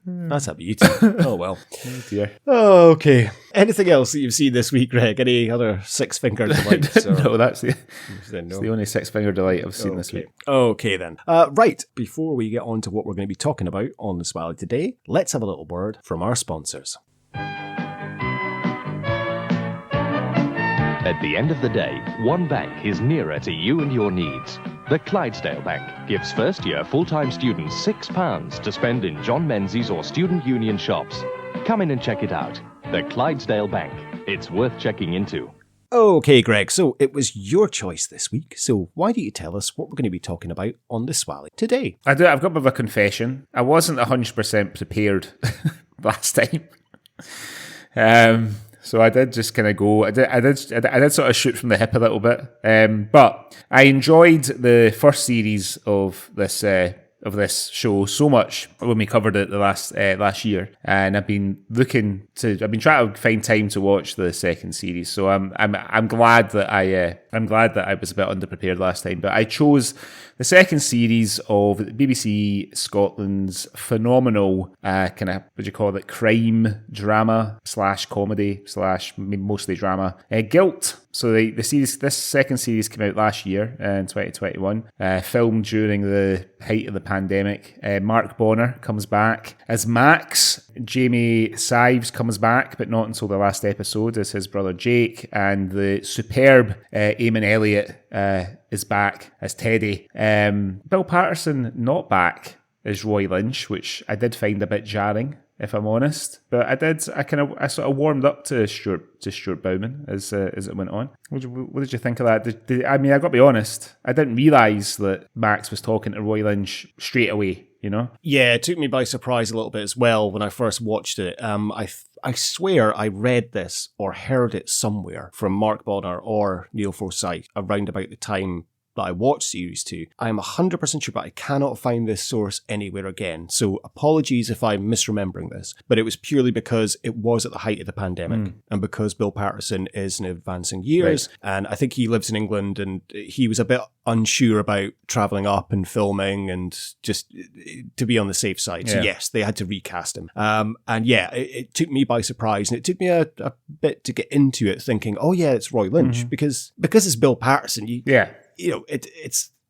That's a beauty. Oh well. Oh dear. Okay. Anything else that you've seen this week, Greg? Any other 6-finger delights? No, that's the only 6-finger delight I've seen this week. Okay then. Right, before we get on to what we're going to be talking about on the Swally today, let's have a little word from our sponsors. At the end of the day, one bank is nearer to you and your needs. The Clydesdale Bank gives first-year full-time students £6 to spend in John Menzies or Student Union shops. Come in and check it out. The Clydesdale Bank. It's worth checking into. Okay, Greg, so it was your choice this week, so why don't you tell us what we're going to be talking about on the Swally today? I've got a bit of a confession. I wasn't 100% prepared last time. So I did just kind of go. I did sort of shoot from the hip a little bit. But I enjoyed the first series of this show so much when we covered it the last year, and I've been trying to find time to watch the second series. So I'm glad that I was a bit underprepared last time, but I chose the second series of BBC Scotland's phenomenal kind of, what do you call it, crime drama / comedy / mostly drama, Guilt. So this second series came out last year in 2021, filmed during the height of the pandemic. Mark Bonnar comes back as Max. Jamie Sives comes back, but not until the last episode, as his brother Jake, and the superb Emun Elliot is back as Teddy. Bill Patterson not back as Roy Lynch, which I did find a bit jarring, if I'm honest. But I sort of warmed up to Stuart Bowman as it went on. What did you think of that? I got to be honest, I didn't realise that Max was talking to Roy Lynch straight away, you know? Yeah, it took me by surprise a little bit as well when I first watched it. I swear I read this or heard it somewhere from Mark Bonnar or Neil Forsyth around about the time that I watched Series 2. I'm 100% sure, but I cannot find this source anywhere again. So apologies if I'm misremembering this, but it was purely because it was at the height of the pandemic and because Bill Patterson is in advancing years, and I think he lives in England, and he was a bit unsure about travelling up and filming and just to be on the safe side. So yes, they had to recast him. And yeah, it took me by surprise, and it took me a bit to get into it thinking, oh yeah, it's Roy Lynch, because it's Bill Patterson.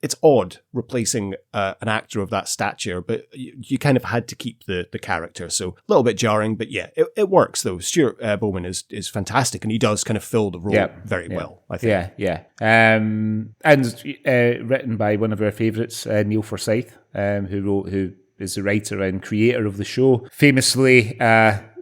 It's odd replacing an actor of that stature, but you kind of had to keep the character. So a little bit jarring, but yeah, it works though. Stuart Bowman is fantastic, and he does kind of fill the role very well, I think. And written by one of our favourites, Neil Forsyth, who is the writer and creator of the show. Famously,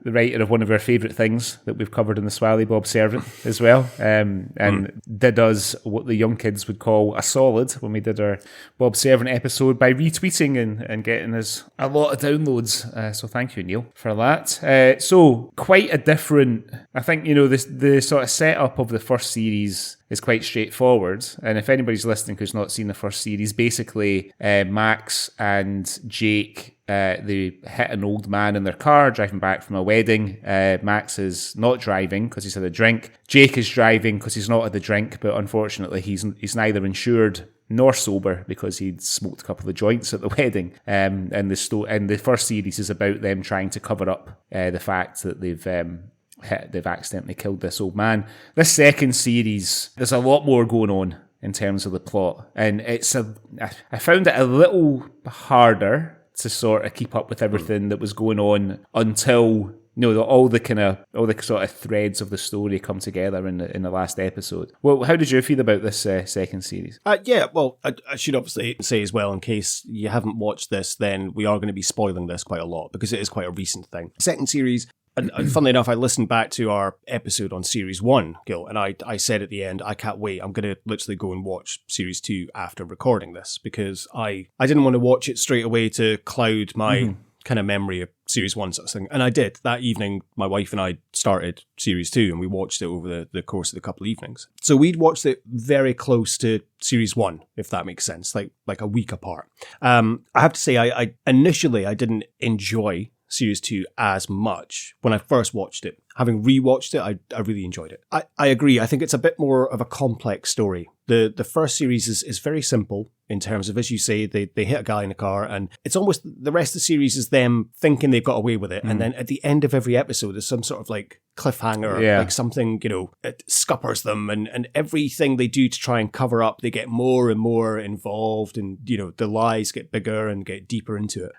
the writer of one of our favourite things that we've covered in the Swally, Bob Servant, as well, and did us what the young kids would call a solid when we did our Bob Servant episode by retweeting and getting us a lot of downloads. So thank you, Neil, for that. So quite a different, I think, the sort of setup of the first series is quite straightforward. And if anybody's listening who's not seen the first series, basically Max and Jake, they hit an old man in their car driving back from a wedding. Max is not driving because he's had a drink. Jake is driving because he's not had a drink, but unfortunately he's neither insured nor sober because he'd smoked a couple of joints at the wedding. And the first series is about them trying to cover up the fact that they've accidentally killed this old man. This second series, there's a lot more going on in terms of the plot, and I found it a little harder to sort of keep up with everything that was going on until all the sort of threads of the story come together in the last episode. Well, how did you feel about this second series? Well, I should obviously say as well, in case you haven't watched this, then we are going to be spoiling this quite a lot because it is quite a recent thing. Second series. And funnily enough, I listened back to our episode on Series 1, Gil, and I said at the end, I can't wait. I'm going to literally go and watch Series 2 after recording this because I didn't want to watch it straight away to cloud my kind of memory of Series 1 sort of thing. And I did. That evening, my wife and I started Series 2 and we watched it over the course of the couple of evenings. So we'd watched it very close to Series 1, if that makes sense, like a week apart. I have to say, I initially didn't enjoy Series 2 as much when I first watched it. Having rewatched it, I really enjoyed it. I agree. I think it's a bit more of a complex story. The first series is very simple in terms of, as you say, they hit a guy in a car and it's almost the rest of the series is them thinking they've got away with it. And then at the end of every episode, there's some sort of like cliffhanger, like something, it scuppers them and everything they do to try and cover up, they get more and more involved and, the lies get bigger and get deeper into it.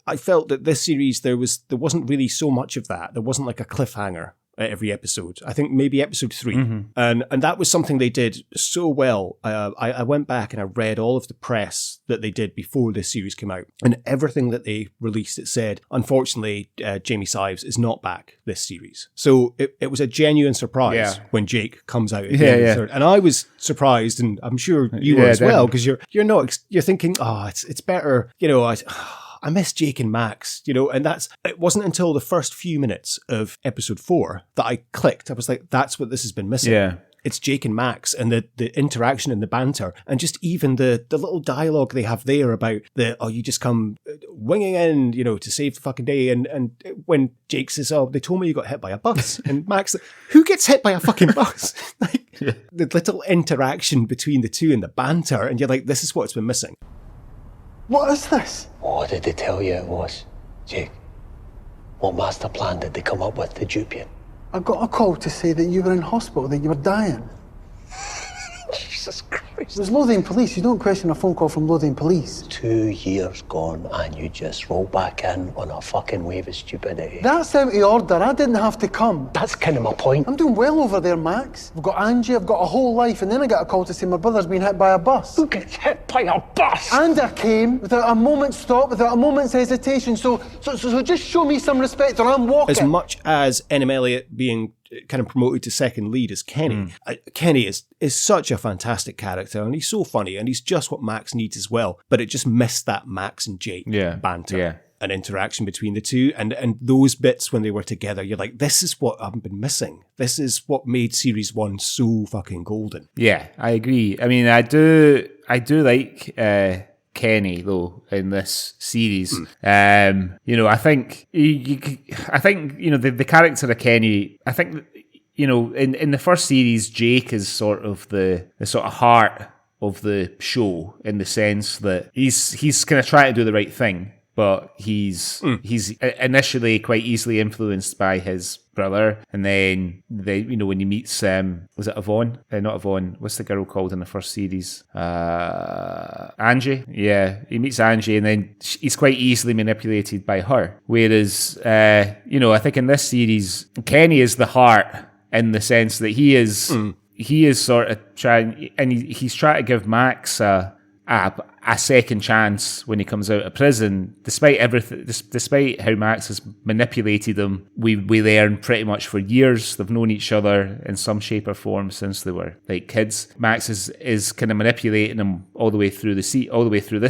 I felt that this series, there wasn't really so much of that. There wasn't like a cliffhanger at every episode. I think maybe episode 3. And that was something they did so well. I went back and I read all of the press that they did before this series came out. And everything that they released, it said, unfortunately, Jamie Sives is not back this series. So it was a genuine surprise when Jake comes out at the end of the third. And I was surprised, and I'm sure you were as well, because you're thinking, it's better, I miss Jake and Max, and it wasn't until the first few minutes of episode 4 that I clicked. I was like, that's what this has been missing. Yeah. It's Jake and Max and the interaction and the banter and just even the little dialogue they have there about you just come winging in, to save the fucking day. And when Jake says, they told me you got hit by a bus. And Max, who gets hit by a fucking bus? The little interaction between the two and the banter. And you're like, this is what's been missing. What is this? What did they tell you it was, Jake? What master plan did they come up with to dupe you? I got a call to say that you were in hospital, that you were dying. Jesus Christ. It was Lothian Police. You don't question a phone call from Lothian Police. 2 years gone and you just roll back in on a fucking wave of stupidity. That's out of order. I didn't have to come. That's kind of my point. I'm doing well over there, Max. I've got Angie, I've got a whole life, and then I got a call to say my brother's been hit by a bus. Who gets hit by a bus? And I came without a moment's thought, without a moment's hesitation. So just show me some respect or I'm walking. As much as N.M. Elliot being kind of promoted to second lead as Kenny. Kenny is such a fantastic character and he's so funny and he's just what Max needs as well. But it just missed that Max and Jake banter and interaction between the two. And those bits when they were together, you're like, this is what I've been missing. This is what made Series 1 so fucking golden. Yeah, I agree. I mean, I do like Kenny though in this series. I think the character of Kenny, I think in the first series, Jake is sort of the sort of heart of the show in the sense that he's kind of trying to do the right thing, but he's initially quite easily influenced by his brother, and then when he meets was it Yvonne? Not Yvonne. What's the girl called in the first series? Angie. Yeah, he meets Angie, and then he's quite easily manipulated by her. Whereas, I think in this series, Kenny is the heart in the sense that he is sort of trying, and he's trying to give Max a second chance when he comes out of prison, despite everything, despite how Max has manipulated him. We learn pretty much for years they've known each other in some shape or form since they were like kids. Max is kind of manipulating him all the way through this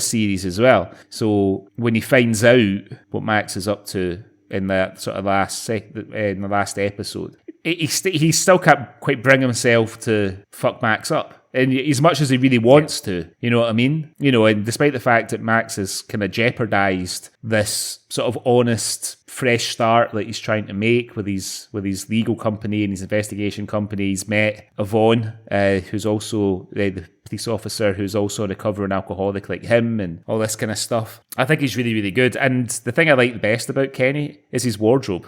series as well. So when he finds out what Max is up to in that sort of in the last episode, he still can't quite bring himself to fuck Max up. And as much as he really wants to, you know what I mean? And despite the fact that Max has kind of jeopardized this sort of honest, fresh start that he's trying to make with his legal company and his investigation company, he's met Yvonne, who's also the police officer who's also a recovering alcoholic like him and all this kind of stuff. I think he's really, really good. And the thing I like the best about Kenny is his wardrobe.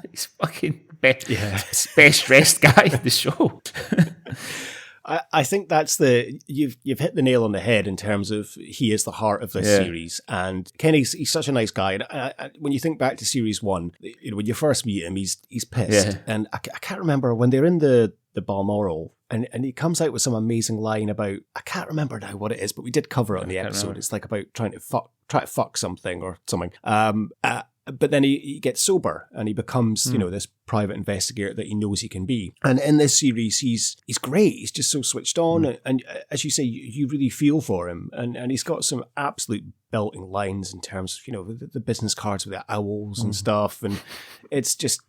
He's fucking best dressed guy in the show. I think that's you've hit the nail on the head in terms of he is the heart of this series, and Kenny's such a nice guy. And when you think back to series 1, when you first meet him, he's pissed, and I can't remember when they're in the Balmoral, and he comes out with some amazing line about, I can't remember now what it is, but we did cover it on the episode. It's like about trying to fuck something or something. But then he gets sober and he becomes, this private investigator that he knows he can be. And in this series, he's great. He's just so switched on. And as you say, you really feel for him. And he's got some absolute belting lines in terms of, the business cards with the owls and stuff. And it's just,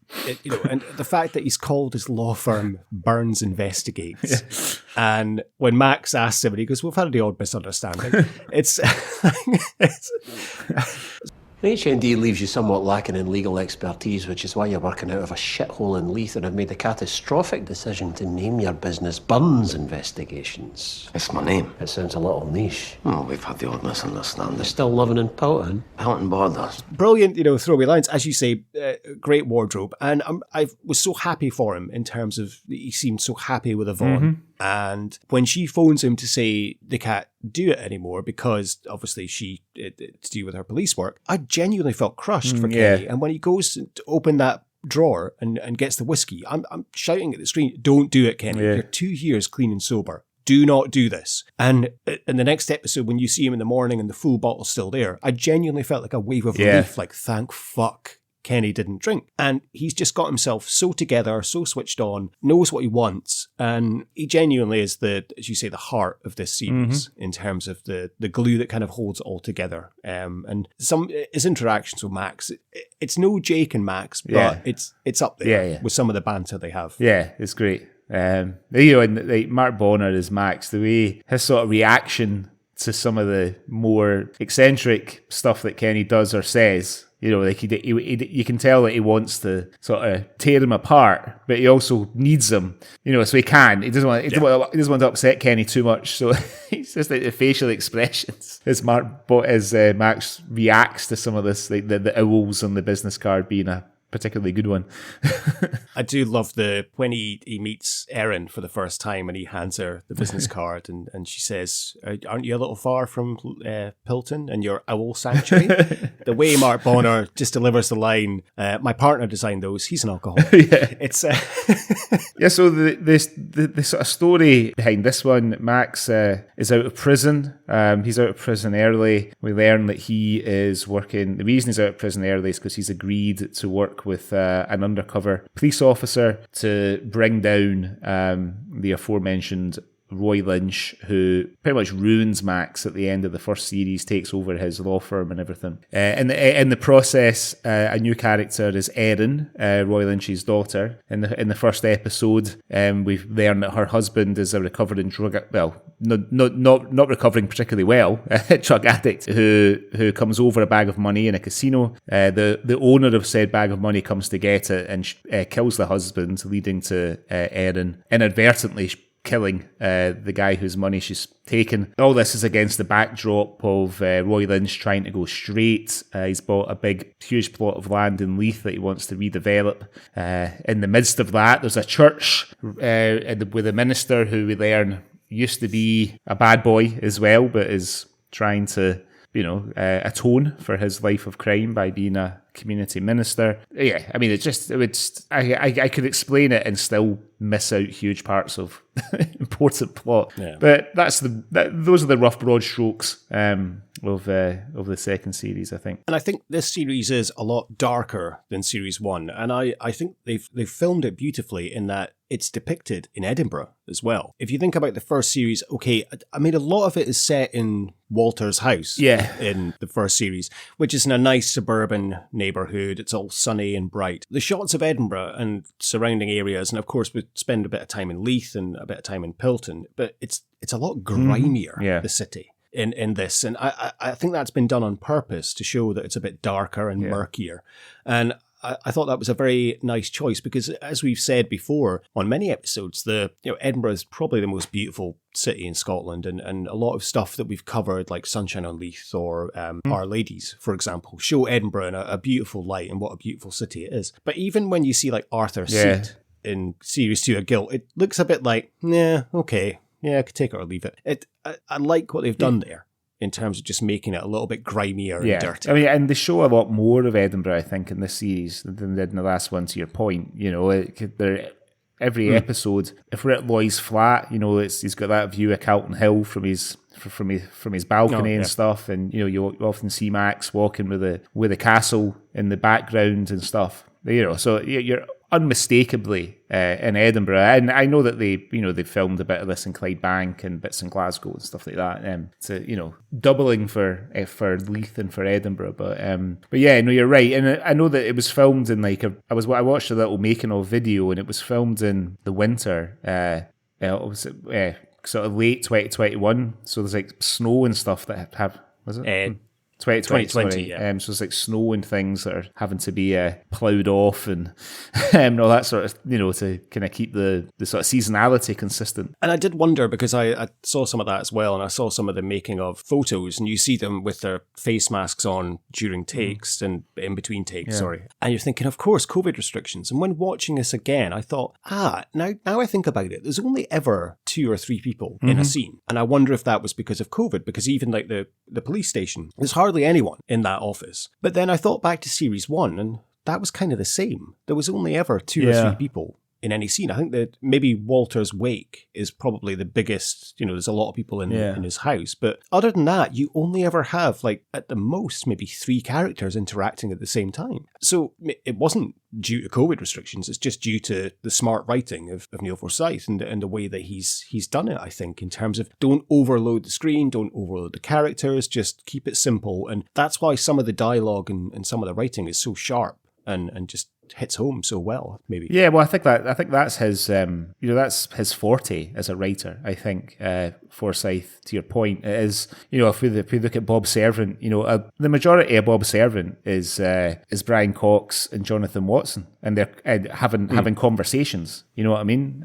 and the fact that he's called his law firm Burns Investigates. And when Max asks him, and he goes, we've had the odd misunderstanding. It's HND leaves you somewhat lacking in legal expertise, which is why you're working out of a shithole in Leith and have made the catastrophic decision to name your business Burns Investigations. It's my name. It sounds a little niche. Oh, we've had the odd misunderstanding. You're still living in Pelton? Pelton Borders. Brilliant, throwaway lines. As you say, great wardrobe. And I was so happy for him in terms of, he seemed so happy with Yvonne. And when she phones him to say they can't do it anymore because obviously it's to do with her police work, I genuinely felt crushed for Kenny. And when he goes to open that drawer and gets the whiskey, I'm shouting at the screen, don't do it, Kenny. You're 2 years clean and sober. Do not do this. And in the next episode, when you see him in the morning and the full bottle's still there, I genuinely felt like a wave of relief, like, thank fuck Kenny didn't drink. And he's just got himself so together, so switched on, knows what he wants. And he genuinely is as you say, the heart of this series in terms of the glue that kind of holds it all together. And his interactions with Max, it's no Jake and Max, but it's up there with some of the banter they have. Yeah, it's great. And like Mark Bonnar as Max, the way his sort of reaction to some of the more eccentric stuff that Kenny does or says, like you can tell that he wants to sort of tear him apart, but he also needs him, so he can. He doesn't want to upset Kenny too much. So it's just like the facial expressions as Max reacts to some of this, like the owls on the business card being a particularly good one. I do love when he meets Erin for the first time and he hands her the business card and she says, aren't you a little far from Pilton and your owl sanctuary? The way Mark Bonnar just delivers the line, my partner designed those, he's an alcoholic. It's so the sort of story behind this one, Max is out of prison. He's out of prison early. We learn that he is working, the reason he's out of prison early is because he's agreed to work with an undercover police officer to bring down the aforementioned Roy Lynch, who pretty much ruins Max at the end of the first series, takes over his law firm and everything. In the process, a new character is Erin, Roy Lynch's daughter. In the first episode, we've learned that her husband is a recovering not recovering particularly well, drug addict who comes over a bag of money in a casino. The owner of said bag of money comes to get it and kills the husband, leading to Erin inadvertently killing the guy whose money she's taken. All this is against the backdrop of Roy Lynch trying to go straight. He's bought a huge plot of land in Leith that he wants to redevelop. In the midst of that, there's a church with a minister who we learn used to be a bad boy as well, but is trying to atone for his life of crime by being a community minister. Yeah, I mean, I could explain it and still miss out huge parts of important plot. Yeah. But those are the rough broad strokes of the second series, I think. And I think this series is a lot darker than series 1, and I think they've filmed it beautifully in that it's depicted in Edinburgh as well. If you think about the first series, okay, I mean, a lot of it is set in Walter's house in the first series, which is in a nice suburban neighbourhood. It's all sunny and bright. The shots of Edinburgh and surrounding areas, and of course we spend a bit of time in Leith and a bit of time in Pilton, but it's a lot grimier, the city. In this, and I think that's been done on purpose to show that it's a bit darker and murkier. And I thought that was a very nice choice because, as we've said before on many episodes, Edinburgh is probably the most beautiful city in Scotland, and a lot of stuff that we've covered, like Sunshine on Leith or Our Ladies, for example, show Edinburgh in a beautiful light and what a beautiful city it is. But even when you see like Arthur Seat in Series 2 of Guilt, it looks a bit like, yeah, okay, yeah, I could take it or leave it. I like what they've done there in terms of just making it a little bit grimier and dirty. I mean, and they show a lot more of Edinburgh, I think, in this series than they did in the last one, to your point. You know, every episode, if we're at Loy's flat, you know, he's got that view of Calton Hill from his balcony and stuff, and you know, you often see Max walking with a castle in the background and stuff. You know, so you're unmistakably in Edinburgh, and I know that they filmed a bit of this in Clydebank and bits in Glasgow and stuff like that. So you know, doubling for Leith and for Edinburgh, but yeah, no, you're right, and I know that it was filmed in like I watched a little making of video, and it was filmed in the winter. Sort of late 2021, so there's like snow and stuff that was it? 2020, yeah. So it's like snow and things that are having to be ploughed off and all that sort of, you know, to kind of keep the sort of seasonality consistent. And I did wonder, because I saw some of that as well, and I saw some of the making of photos, and you see them with their face masks on during takes and in between takes, sorry. And you're thinking, of course, COVID restrictions. And when watching this again, I thought, now I think about it, there's only ever 2 or 3 people in a scene. And I wonder if that was because of COVID, because even like the police station, there's hardly anyone in that office. But then I thought back to Series 1, and that was kind of the same. There was only ever 2 or 3 people in any scene. I think that maybe Walter's wake is probably the biggest, you know, there's a lot of people in his house. But other than that, you only ever have, like, at the most, maybe 3 characters interacting at the same time. So it wasn't due to COVID restrictions. It's just due to the smart writing of Neil Forsyth and the way that he's done it, I think, in terms of don't overload the screen, don't overload the characters, just keep it simple. And that's why some of the dialogue and some of the writing is so sharp and just hits home so well, maybe. Yeah, well, I think that's his, that's his forte as a writer. I think Forsyth, to your point, is, you know, if we look at Bob Servant, you know, the majority of Bob Servant is Brian Cox and Jonathan Watson, and they're having conversations. You know what I mean?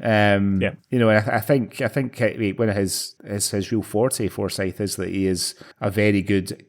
You know, and I think one of his real forte, Forsyth, is that he is a very good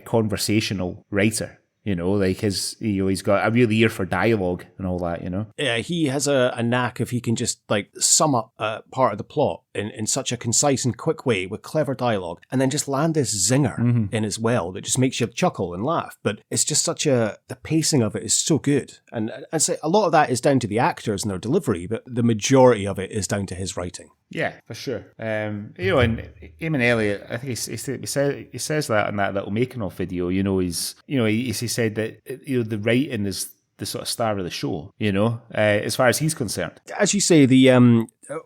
conversational writer. You know, like he's got a real ear for dialogue and all that, you know? Yeah, he has a knack if he can just like sum up part of the plot in such a concise and quick way with clever dialogue, and then just land this zinger in as well that just makes you chuckle and laugh. But it's just the pacing of it is so good. And I'd say a lot of that is down to the actors and their delivery, but the majority of it is down to his writing. Yeah, for sure. You know, and Emun Elliot, I think he says that in that little making of video. You know, he said that, you know, the writing is the sort of star of the show. You know, as far as he's concerned. As you say,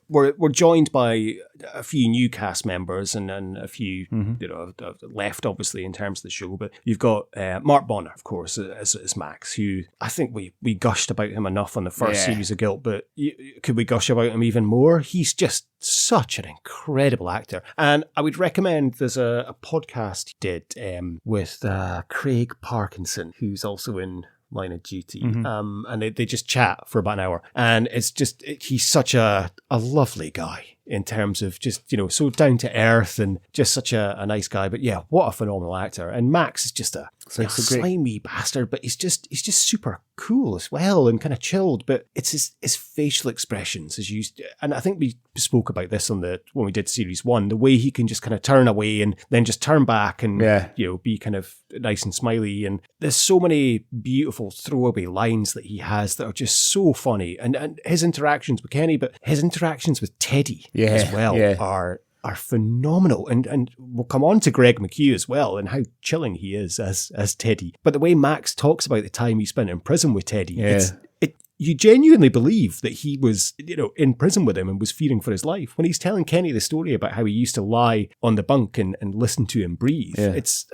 we're joined by a few new cast members and a few you know left, obviously, in terms of the show. But you've got Mark Bonnar, of course, as Max, who I think we gushed about him enough on the first series of Guilt, but could we gush about him even more? He's just such an incredible actor, and I would recommend there's a podcast he did with Craig Parkinson, who's also in Line of Duty, and they just chat for about an hour, and it's just he's such a lovely guy in terms of just, you know, so down to earth and just such a nice guy. But yeah, what a phenomenal actor. And Max is just a slimy bastard, but he's just super cool as well and kind of chilled. But it's his facial expressions as used, and I think we spoke about this when we did Series 1, the way he can just kind of turn away and then just turn back and you know, be kind of nice and smiley. And there's so many beautiful throwaway lines that he has that are just so funny, and his interactions with Kenny, but his interactions with Teddy as well are phenomenal, and we'll come on to Greg McHugh as well and how chilling he is as Teddy. But the way Max talks about the time he spent in prison with Teddy, you genuinely believe that he was, you know, in prison with him and was fearing for his life. When he's telling Kenny the story about how he used to lie on the bunk and listen to him breathe, it's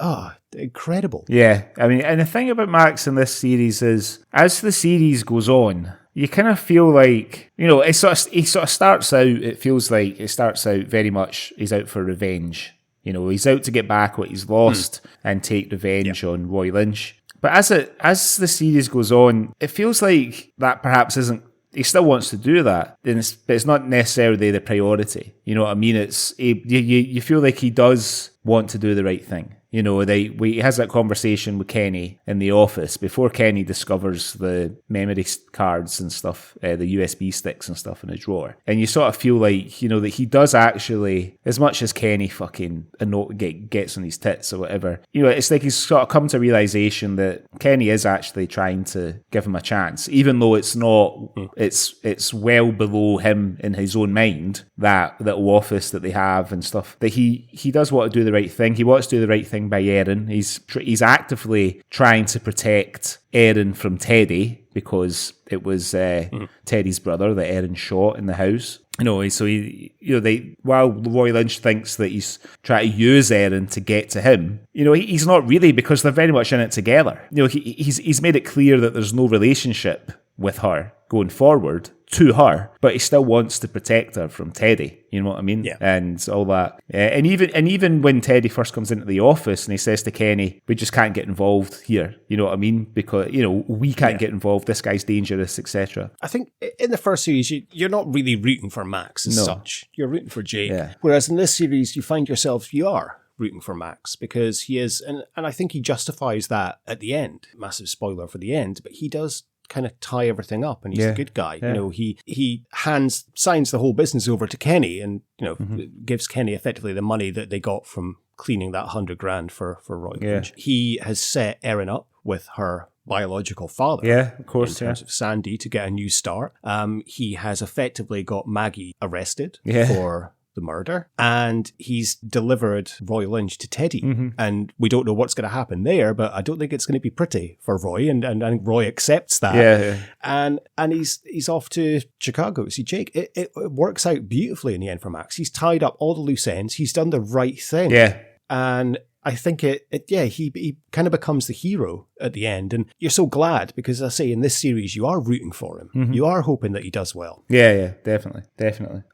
incredible. Yeah, I mean, and the thing about Max in this series is, as the series goes on, you kind of feel like, you know, he sort of starts out, it feels like it starts out very much, he's out for revenge. You know, he's out to get back what he's lost and take revenge on Roy Lynch. But as the series goes on, it feels like that perhaps isn't, he still wants to do that, but it's not necessarily the priority. You know what I mean? You feel like he does want to do the right thing. You know, he has that conversation with Kenny in the office before Kenny discovers the memory cards and stuff, the USB sticks and stuff in his drawer. And you sort of feel like, you know, that he does actually, as much as Kenny fucking gets on his tits or whatever, you know, it's like he's sort of come to a realization that Kenny is actually trying to give him a chance, even though it's not, it's well below him in his own mind, that little office that they have and stuff, that he does want to do the right thing. He wants to do the right thing by Erin. He's actively trying to protect Erin from Teddy, because it was Teddy's brother that Erin shot in the house. You know, so while Roy Lynch thinks that he's trying to use Erin to get to him, you know, he's not really, because they're very much in it together. You know, he's made it clear that there's no relationship with her going forward to her, but he still wants to protect her from Teddy. You know what I mean? Yeah. And all that. And even when Teddy first comes into the office and he says to Kenny, we just can't get involved here. You know what I mean? Because, you know, we can't get involved. This guy's dangerous, etc. I think in the first series, you're not really rooting for Max as such. You're rooting for Jake. Yeah. Whereas in this series, you find yourself, you are rooting for Max, because he is, and I think he justifies that at the end. Massive spoiler for the end, but he does kind of tie everything up, and he's a good guy. You know, he signs the whole business over to Kenny, and, you know, gives Kenny effectively the money that they got from cleaning that $100,000 for Roy Lynch. He has set Erin up with her biological father. Yeah, of course. In terms of Sandy, to get a new start. He has effectively got Maggie arrested for the murder, and he's delivered Roy Lynch to Teddy, and we don't know what's going to happen there, but I don't think it's going to be pretty for Roy, and Roy accepts that, and he's off to Chicago to see Jake. It works out beautifully in the end for Max. He's tied up all the loose ends. He's done the right thing, and I think he kind of becomes the hero at the end, and you're so glad, because I say in this series you are rooting for him. You are hoping that he does well. Yeah, definitely.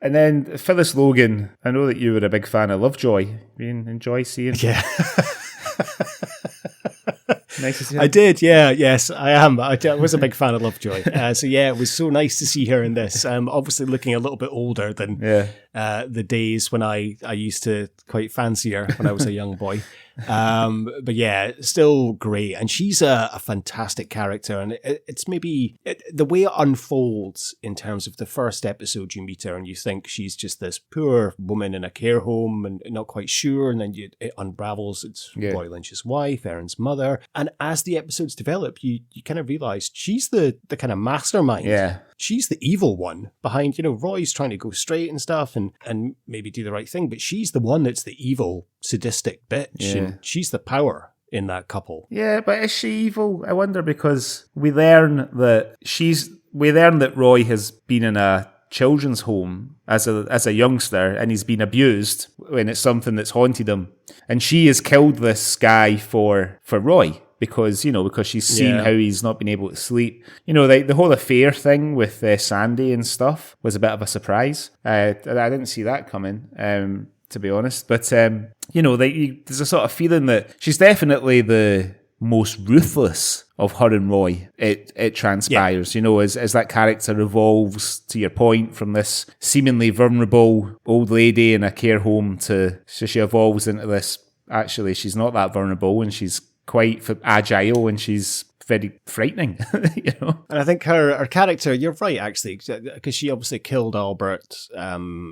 And then Phyllis Logan, I know that you were a big fan of Lovejoy. You enjoy seeing? Yeah. Nice to see her. I did, yes, I am. I was a big fan of Lovejoy. So yeah, it was so nice to see her in this. Obviously looking a little bit older than the days when I used to quite fancy her when I was a young boy. But yeah, still great. And she's a fantastic character. And it's maybe the way it unfolds in terms of the first episode, you meet her and you think she's just this poor woman in a care home and not quite sure. And then it unravels. It's Roy Lynch's wife, Erin's mother. And as the episodes develop, you kind of realize she's the kind of mastermind. Yeah. She's the evil one behind, you know, Roy's trying to go straight and stuff and maybe do the right thing, but she's the one that's the evil, sadistic bitch. And she's the power in that couple. Yeah, but is she evil? I wonder, because we learn that Roy has been in a children's home as a youngster, and he's been abused, and it's something that's haunted him. And she has killed this guy for Roy. Because she's seen how he's not been able to sleep. You know, the whole affair thing with Sandy and stuff was a bit of a surprise. I didn't see that coming, to be honest. But, there's a sort of feeling that she's definitely the most ruthless of her and Roy. It transpires, as that character evolves, to your point, from this seemingly vulnerable old lady in a care home so she evolves into this, actually, she's not that vulnerable, and she's quite agile, and she's very frightening, And I think her character, you're right, actually, because she obviously killed Albert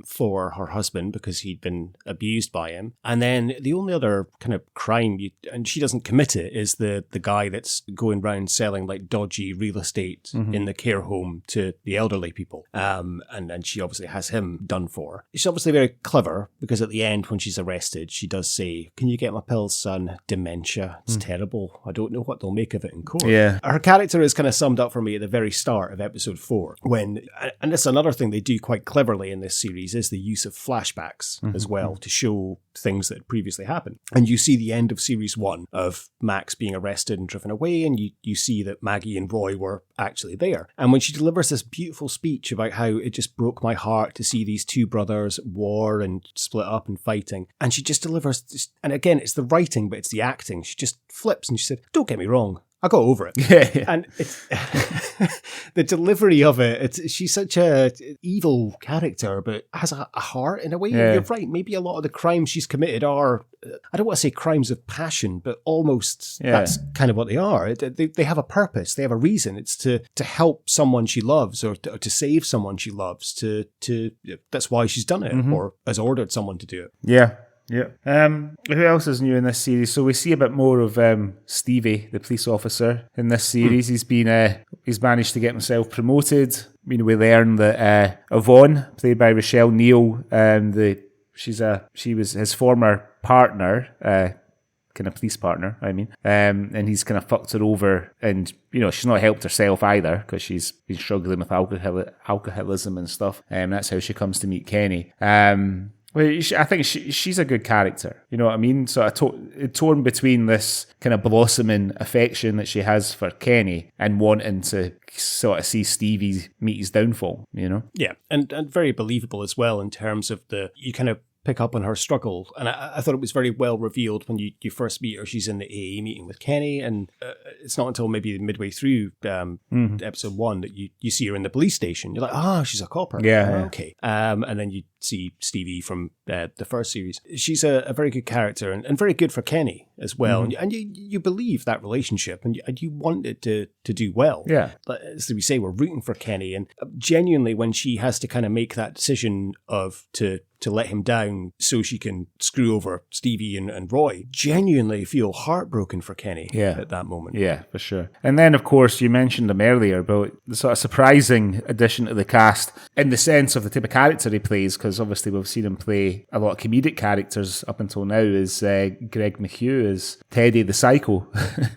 for her husband because he'd been abused by him. And then the only other kind of crime, and she doesn't commit it, is the guy that's going around selling like dodgy real estate in the care home to the elderly people. And she obviously has him done for. She's obviously very clever, because at the end when she's arrested, she does say, "Can you get my pills, son? Dementia. It's terrible. I don't know what they'll make of it in court." Yeah. Her character is kind of summed up for me at the very start of episode 4, and this is another thing they do quite cleverly in this series, is the use of flashbacks as well, to show things that had previously happened. And you see the end of series 1 of Max being arrested and driven away, and you see that Maggie and Roy were actually there. And when she delivers this beautiful speech about how it just broke my heart to see these two brothers at war and split up and fighting, and she just delivers this, and again, it's the writing, but it's the acting. She just flips and she said, "Don't get me wrong, I got over it. Yeah. And it's the delivery of it, she's such a evil character, but has a heart in a way. Yeah. You're right. Maybe a lot of the crimes she's committed are, I don't want to say crimes of passion, but almost that's kind of what they are. They have a purpose. They have a reason. It's to help someone she loves, or to save someone she loves. That's why she's done it, or has ordered someone to do it. Yeah. Yeah. Who else is new in this series? So we see a bit more of Stevie, the police officer, in this series. He's managed to get himself promoted. We learn that Yvonne, played by Rochelle Neal, she was his former partner, kind of police partner, and he's kind of fucked her over, and she's not helped herself either because she's been struggling with alcoholism and stuff, and that's how she comes to meet Kenny. I think she's a good character, you know what I mean? So torn between this kind of blossoming affection that she has for Kenny and wanting to sort of see Stevie meet his downfall, Yeah, and very believable as well in terms of you kind of pick up on her struggle. And I thought it was very well revealed when you first meet her. She's in the AA meeting with Kenny, and it's not until maybe midway through episode 1 that you see her in the police station. You're like, she's a copper. Yeah. Okay. And then you see Stevie from the first series. She's a very good character and very good for Kenny as well. And you believe that relationship, and you want it to do well. Yeah. But as we say, we're rooting for Kenny, and genuinely when she has to kind of make that decision to let him down so she can screw over Stevie and Roy, genuinely feel heartbroken for Kenny at that moment. Yeah, for sure. And then, of course, you mentioned him earlier about the sort of surprising addition to the cast in the sense of the type of character he plays, because obviously we've seen him play a lot of comedic characters up until now, is Greg McHugh as Teddy the Psycho.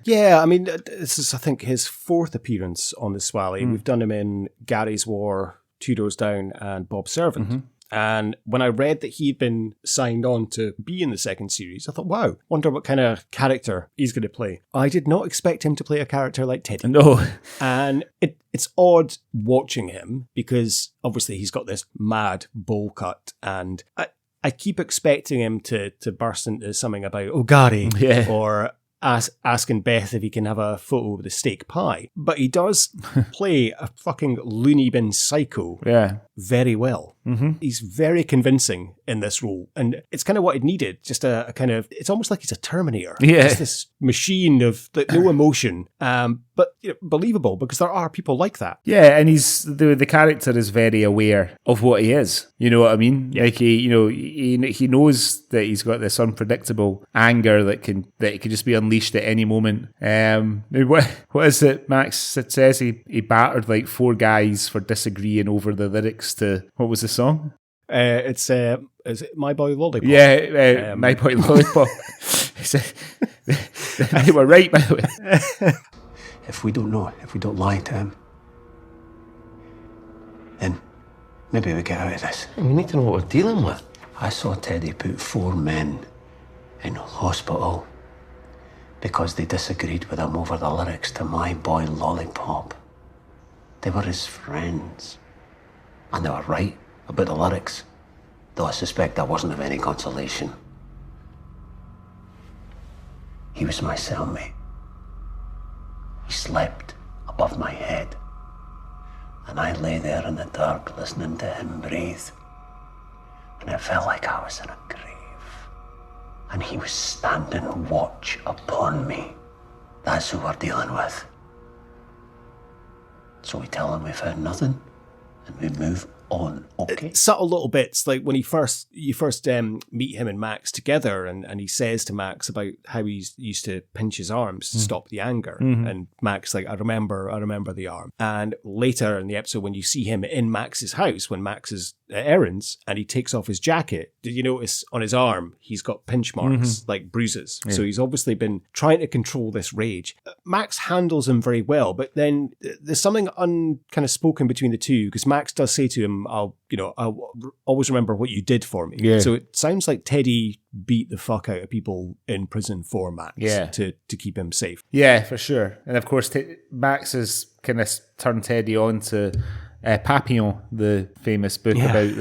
Yeah, I mean, this is, I think, his 4th appearance on the Swally. We've done him in Gary's War, Two Doors Down, and Bob's Servant. And when I read that he'd been signed on to be in the second series, I thought, wow, wonder what kind of character he's going to play. I did not expect him to play a character like Teddy. No. And it's odd watching him because obviously he's got this mad bowl cut, and I keep expecting him to burst into something about, oh, Gary, or asking Beth if he can have a photo with a steak pie. But he does play a fucking loony bin psycho very well. He's very convincing in this role, and it's kind of what it needed. Just a kind of, it's almost like he's a Terminator. Just this machine of no emotion, but believable, because there are people like that. Yeah, and he's the character is very aware of what he is. You know what I mean? Like he knows that he's got this unpredictable anger that can just be unleashed at any moment. What is it? Max says he battered like 4 guys for disagreeing over the lyrics to, what was the song? Is it My Boy Lollipop? Yeah, My Boy Lollipop. They were right, by the way. If we don't lie to him, then maybe we get out of this. We need to know what we're dealing with. I saw Teddy put 4 men in hospital because they disagreed with him over the lyrics to My Boy Lollipop. They were his friends, and they were right about the lyrics, though I suspect that wasn't of any consolation. He was my cellmate. He slept above my head, and I lay there in the dark listening to him breathe, and it felt like I was in a grave, and he was standing watch upon me. That's who we're dealing with. So we tell him we found nothing, and we move on, okay? Subtle little bits, like when you first meet him and Max together, and he says to Max about how he used to pinch his arms to stop the anger, and Max like, I remember the arm. And later in the episode, when you see him in Max's house, when Max is at errands, and he takes off his jacket, did you notice on his arm he's got pinch marks, like bruises? So he's obviously been trying to control this rage. Max handles him very well, but then there's something kind of spoken between the two, because Max does say to him, I'll always remember what you did for me. So it sounds like Teddy beat the fuck out of people in prison for Max to keep him safe. Yeah, for sure. And of course, Max has kind of turned Teddy on to Papillon, the famous book about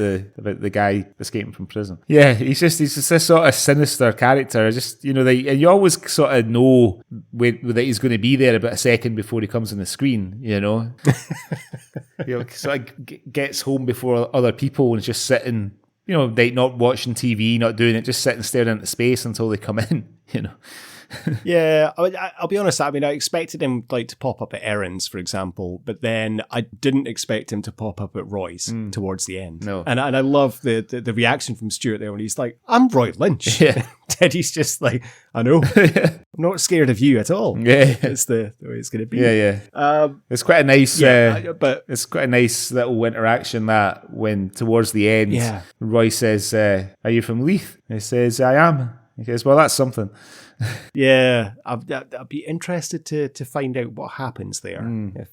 the guy escaping from prison. Yeah, he's just this sort of sinister character. Just, you know, you always sort of know that he's going to be there about a second before he comes on the screen, you know. You know, sort of gets home before other people and is just sitting, you know, like not watching TV, not doing it, just sitting staring into space until they come in, you know. Yeah, I'll be honest. I mean, I expected him like to pop up at Erin's, for example, but then I didn't expect him to pop up at Roy's towards the end. No, and I love the reaction from Stuart there when he's like, "I'm Roy Lynch." Yeah. Teddy's just like, "I know, I'm not scared of you at all." Yeah, it's the way it's going to be. Yeah. It's quite a nice, but it's quite a nice little interaction that when towards the end, Roy says, "Are you from Leith?" And he says, "I am." He says, "Well, that's something." Yeah, I'd be interested to find out what happens there.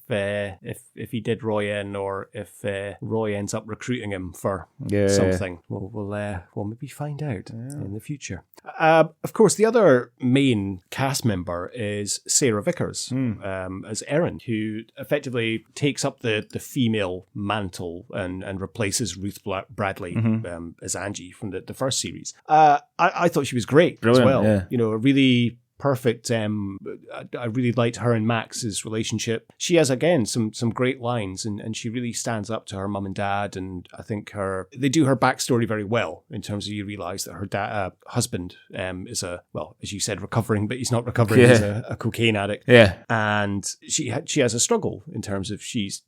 If he did Roy in, or if Roy ends up recruiting him for something. We'll maybe find out in the future. Of course, the other main cast member is Sarah Vickers as Erin, who effectively takes up the female mantle and replaces Ruth Bradley as Angie from the first series. I thought she was great. Brilliant, as well. Yeah. You know, a really perfect. I really liked her and Max's relationship. She has, again, some great lines, and she really stands up to her mum and dad. And I think they do her backstory very well in terms of, you realise that her husband is as you said, recovering, but he's not recovering. He's a cocaine addict. Yeah, and she has a struggle in terms of he's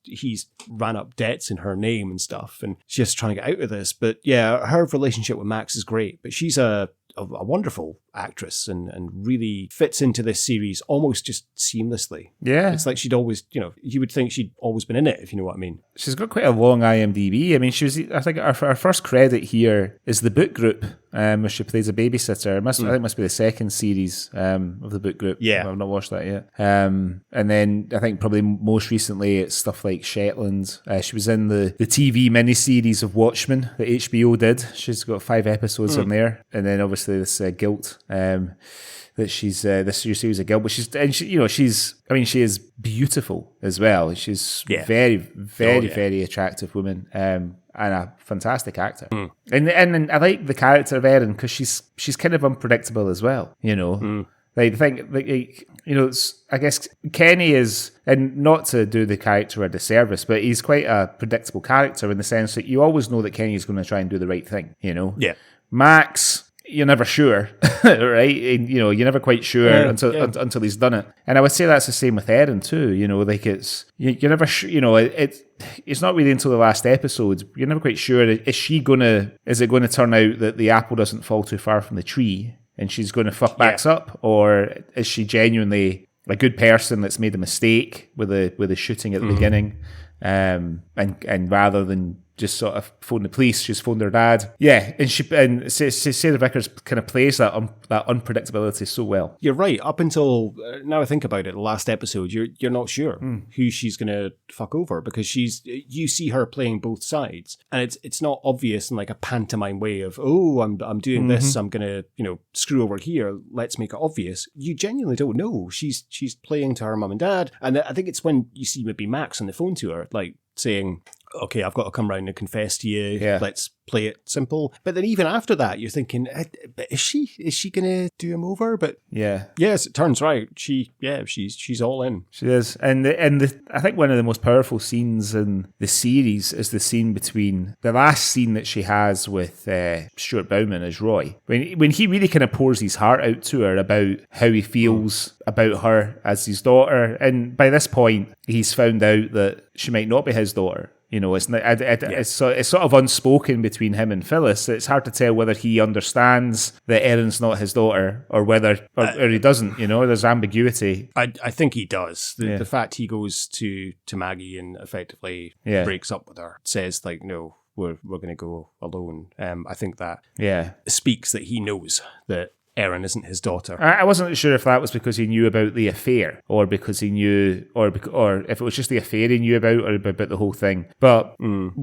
ran up debts in her name and stuff, and she's just trying to get out of this. But yeah, her relationship with Max is great. But she's a wonderful actress and really fits into this series almost just seamlessly. Yeah. It's like she'd always, you would think she'd always been in it, if you know what I mean. She's got quite a long IMDb. I mean, I think her first credit here is The Book Group, where she plays a babysitter. I think it must be the second series of The Book Group. Yeah. I've not watched that yet. And then I think probably most recently it's stuff like Shetland. She was in the TV miniseries of Watchmen that HBO did. She's got 5 episodes in there. And then obviously this Guilt, that she's this series of Guilt, but she is beautiful as well. She's very, very, very attractive woman, and a fantastic actor. And I like the character of Erin because she's kind of unpredictable as well. You know, I guess Kenny is, and not to do the character a disservice, but he's quite a predictable character in the sense that you always know that Kenny's going to try and do the right thing. You know, Max, you're never sure, right? And, you're never quite sure until he's done it. And I would say that's the same with Erin too. Like you're never sure. It's not really until the last episode you're never quite sure. Is it going to turn out that the apple doesn't fall too far from the tree and she's going to fuck Max up, or is she genuinely a good person that's made a mistake with the shooting at the beginning, and rather than just sort of phone the police, she's phoned her dad. Yeah, and Sarah Vickers kind of plays that unpredictability so well. You're right. Up until now, I think about it, the last episode, you're not sure who she's going to fuck over, because you see her playing both sides, and it's not obvious in like a pantomime way of, oh, I'm doing this, I'm going to screw over here, let's make it obvious. You genuinely don't know. She's playing to her mum and dad, and I think it's when you see maybe Max on the phone to her, like saying, okay, I've got to come round and confess to you. Yeah. Let's play it simple. But then even after that, you're thinking, is she going to do him over? But yes, it turns out she's all in. She is. And I think one of the most powerful scenes in the series is the scene between the last scene that she has with Stuart Bauman as Roy. When he really kind of pours his heart out to her about how he feels about her as his daughter. And by this point, he's found out that she might not be his daughter. It's sort of unspoken between him and Phyllis. It's hard to tell whether he understands that Erin's not his daughter or whether or he doesn't. There's ambiguity. I think he does. The fact he goes to Maggie and effectively breaks up with her, says like, no, we're going to go alone. I think that speaks that he knows that Erin isn't his daughter. I wasn't sure if that was because he knew about the affair, or because he knew, or if it was just the affair he knew about, or about the whole thing. But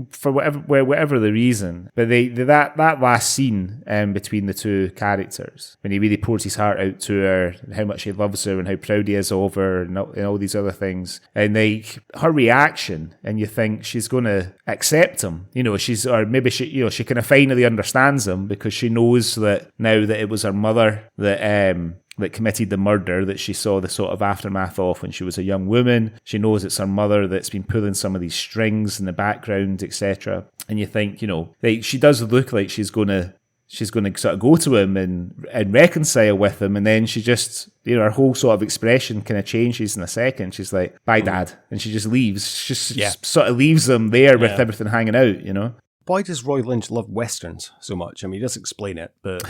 for whatever the reason, but that last scene between the two characters, when he really pours his heart out to her, and how much he loves her, and how proud he is of her, and all these other things, and like her reaction, and you think she's going to accept him, maybe she kind of finally understands him, because she knows that now that it was her mother that committed the murder, that she saw the sort of aftermath of when she was a young woman. She knows it's her mother that's been pulling some of these strings in the background, etc. And you think, like, she does look like she's going to sort of go to him and reconcile with him, and then she just, her whole sort of expression kind of changes in a second. She's like, "Bye, Dad," and she just leaves. She just sort of leaves him there with everything hanging out, Why does Roy Lynch love Westerns so much? I mean, he does explain it, but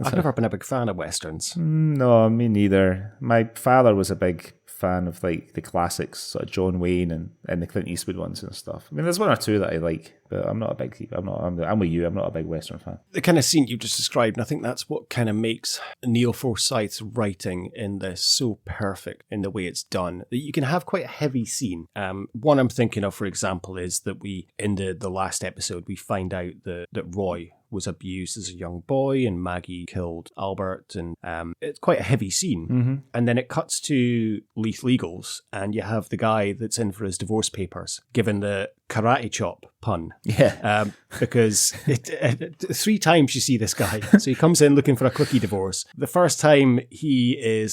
I've never been a big fan of Westerns. No, me neither. My father was a big fan of like the classics, sort of John Wayne and the Clint Eastwood ones and stuff. I mean, there's one or two that I like, but I'm with you. I'm not a big Western fan. The kind of scene you just described, and I think that's what kind of makes Neil Forsyth's writing in this so perfect in the way it's done. That you can have quite a heavy scene. One I'm thinking of, for example, is that we, in the last episode, we find out that Roy was abused as a young boy and Maggie killed Albert, and it's quite a heavy scene. Mm-hmm. And then it cuts to Leith Legals, and you have the guy that's in for his divorce papers given the karate chop pun. Yeah. Because 3 times you see this guy. So he comes in looking for a quickie divorce. The first time he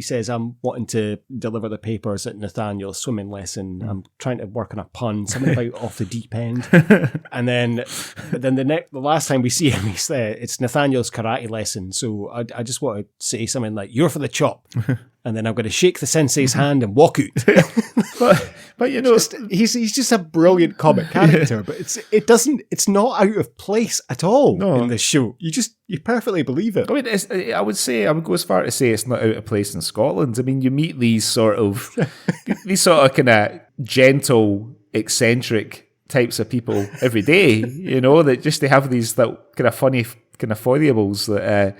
says, "I'm wanting to deliver the papers at Nathaniel's swimming lesson. I'm trying to work on a pun, something about off the deep end." And then the last time we see him, it's Nathaniel's karate lesson. So I just want to say something like, "You're for the chop." And then I'm going to shake the sensei's hand and walk out. but he's just a brilliant comic character, but it's not out of place at all in this show. You perfectly believe it. I mean, I would go as far to say it's not out of place in Scotland. I mean, you meet these sort of kind of gentle, eccentric types of people every day, that just they have these kind of funny kind of foibles that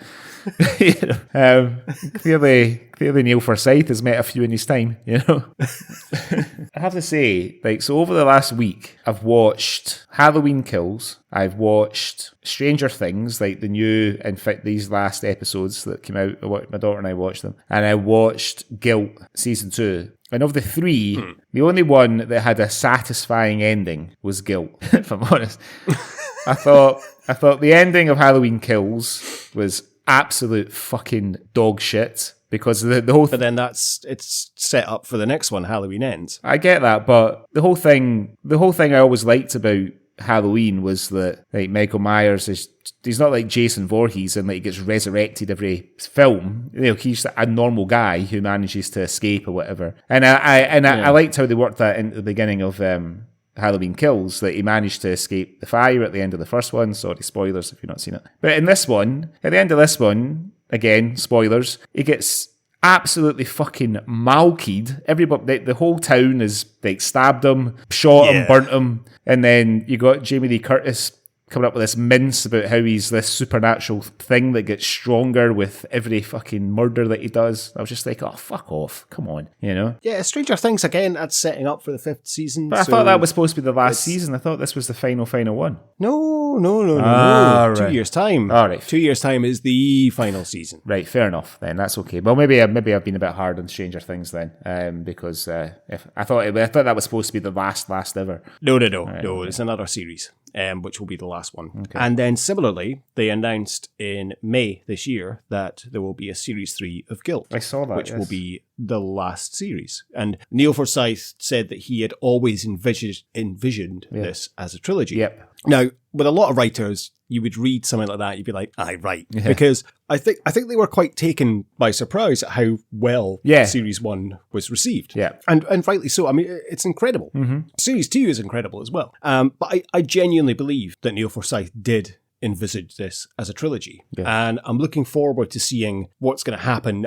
clearly Neil Forsyth has met a few in his time, I have to say, so over the last week, I've watched Halloween Kills, I've watched Stranger Things, like the new, in fact, these last episodes that came out, my daughter and I watched them, and I watched Guilt Season 2. And of the 3, the only one that had a satisfying ending was Guilt, if I'm honest. I thought the ending of Halloween Kills was absolute fucking dog shit, because the whole but then it's set up for the next one, Halloween Ends. I get that, but the whole thing I always liked about Halloween was that like Michael Myers he's not like Jason Voorhees and like he gets resurrected every film. He's a normal guy who manages to escape or whatever. And I liked how they worked that into the beginning of Halloween Kills, that he managed to escape the fire at the end of the first one. Sorry, spoilers if you've not seen it. But in this one, at the end of this one, again, spoilers, he gets absolutely fucking malkied. Everybody, the whole town is like stabbed him, shot him, burnt him, and then you got Jamie Lee Curtis coming up with this mince about how he's this supernatural thing that gets stronger with every fucking murder that he does. I was just like, oh, fuck off. Come on, Yeah, Stranger Things, again, that's setting up for the 5th season. But I thought that was supposed to be the last season. I thought this was the final one. No. Right. 2 years' time. All right. 2 years' time is the final season. Right, fair enough then. That's okay. Well, maybe I've been a bit hard on Stranger Things then, because if I thought that was supposed to be the last ever. No. Right, No, it's another series. Which will be the last one. Okay. And then similarly, they announced in May this year that there will be a Series 3 of Guilt. I saw that, which will be the last series. And Neil Forsyth said that he had always envisioned this as a trilogy. Yep. Now, with a lot of writers, you would read something like that, you'd be like, aye, right. Yeah. Because I think they were quite taken by surprise at how well Series 1 was received. Yeah. And rightly so. I mean, it's incredible. Mm-hmm. Series 2 is incredible as well. But I genuinely believe that Neil Forsyth did envisaged this as a trilogy. And I'm looking forward to seeing what's going to happen.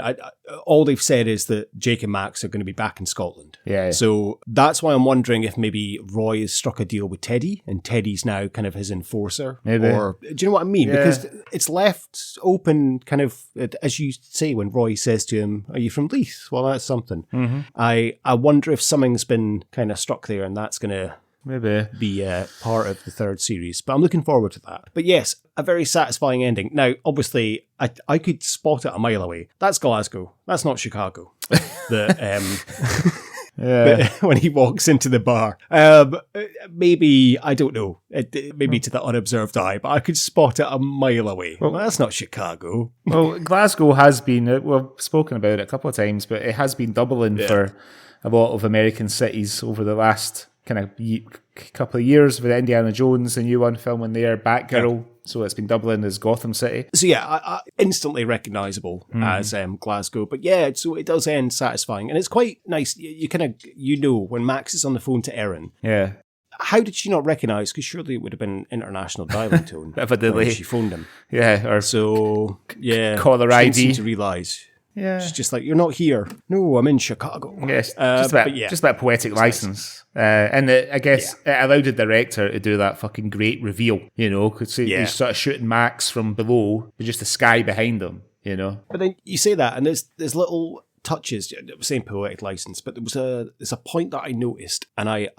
All they've said is that Jake and Max are going to be back in Scotland. Yeah. So that's why I'm wondering if maybe Roy has struck a deal with Teddy and Teddy's now kind of his enforcer. Maybe. Or, do you know what I mean? Yeah. Because it's left open kind of, as you say, when Roy says to him, are you from Leith? Well, that's something. Mm-hmm. I wonder if something's been kind of struck there and that's going to Maybe be part of the third series. But I'm looking forward to that. But yes, a very satisfying ending. Now, obviously, I could spot it a mile away. That's Glasgow. That's not Chicago. When he walks into the bar. Maybe, I don't know, maybe to the unobserved eye, but I could spot it a mile away. Well, that's not Chicago. Well, Glasgow has been, we've spoken about it a couple of times, but it has been doubling for a lot of American cities over the last kind of couple of years with Indiana Jones, the new one filming there, Batgirl. Yeah. So it's been doubling as Gotham City. So yeah, I instantly recognisable as Glasgow. But yeah, so it does end satisfying. And it's quite nice. You kind of, when Max is on the phone to Erin. Yeah. How did she not recognise? Because surely it would have been international dialing tone. Evidently. When she phoned him. Yeah. Or so, yeah. Caller she ID. didn't seem to realise. Yeah. She's just like, you're not here. No, I'm in Chicago. Yes, just about poetic license. Nice. And I guess it allowed the director to do that fucking great reveal, because he's sort of shooting Max from below with just the sky behind him, But then you say that, and there's little touches, same poetic license, but there's a point that I noticed, and I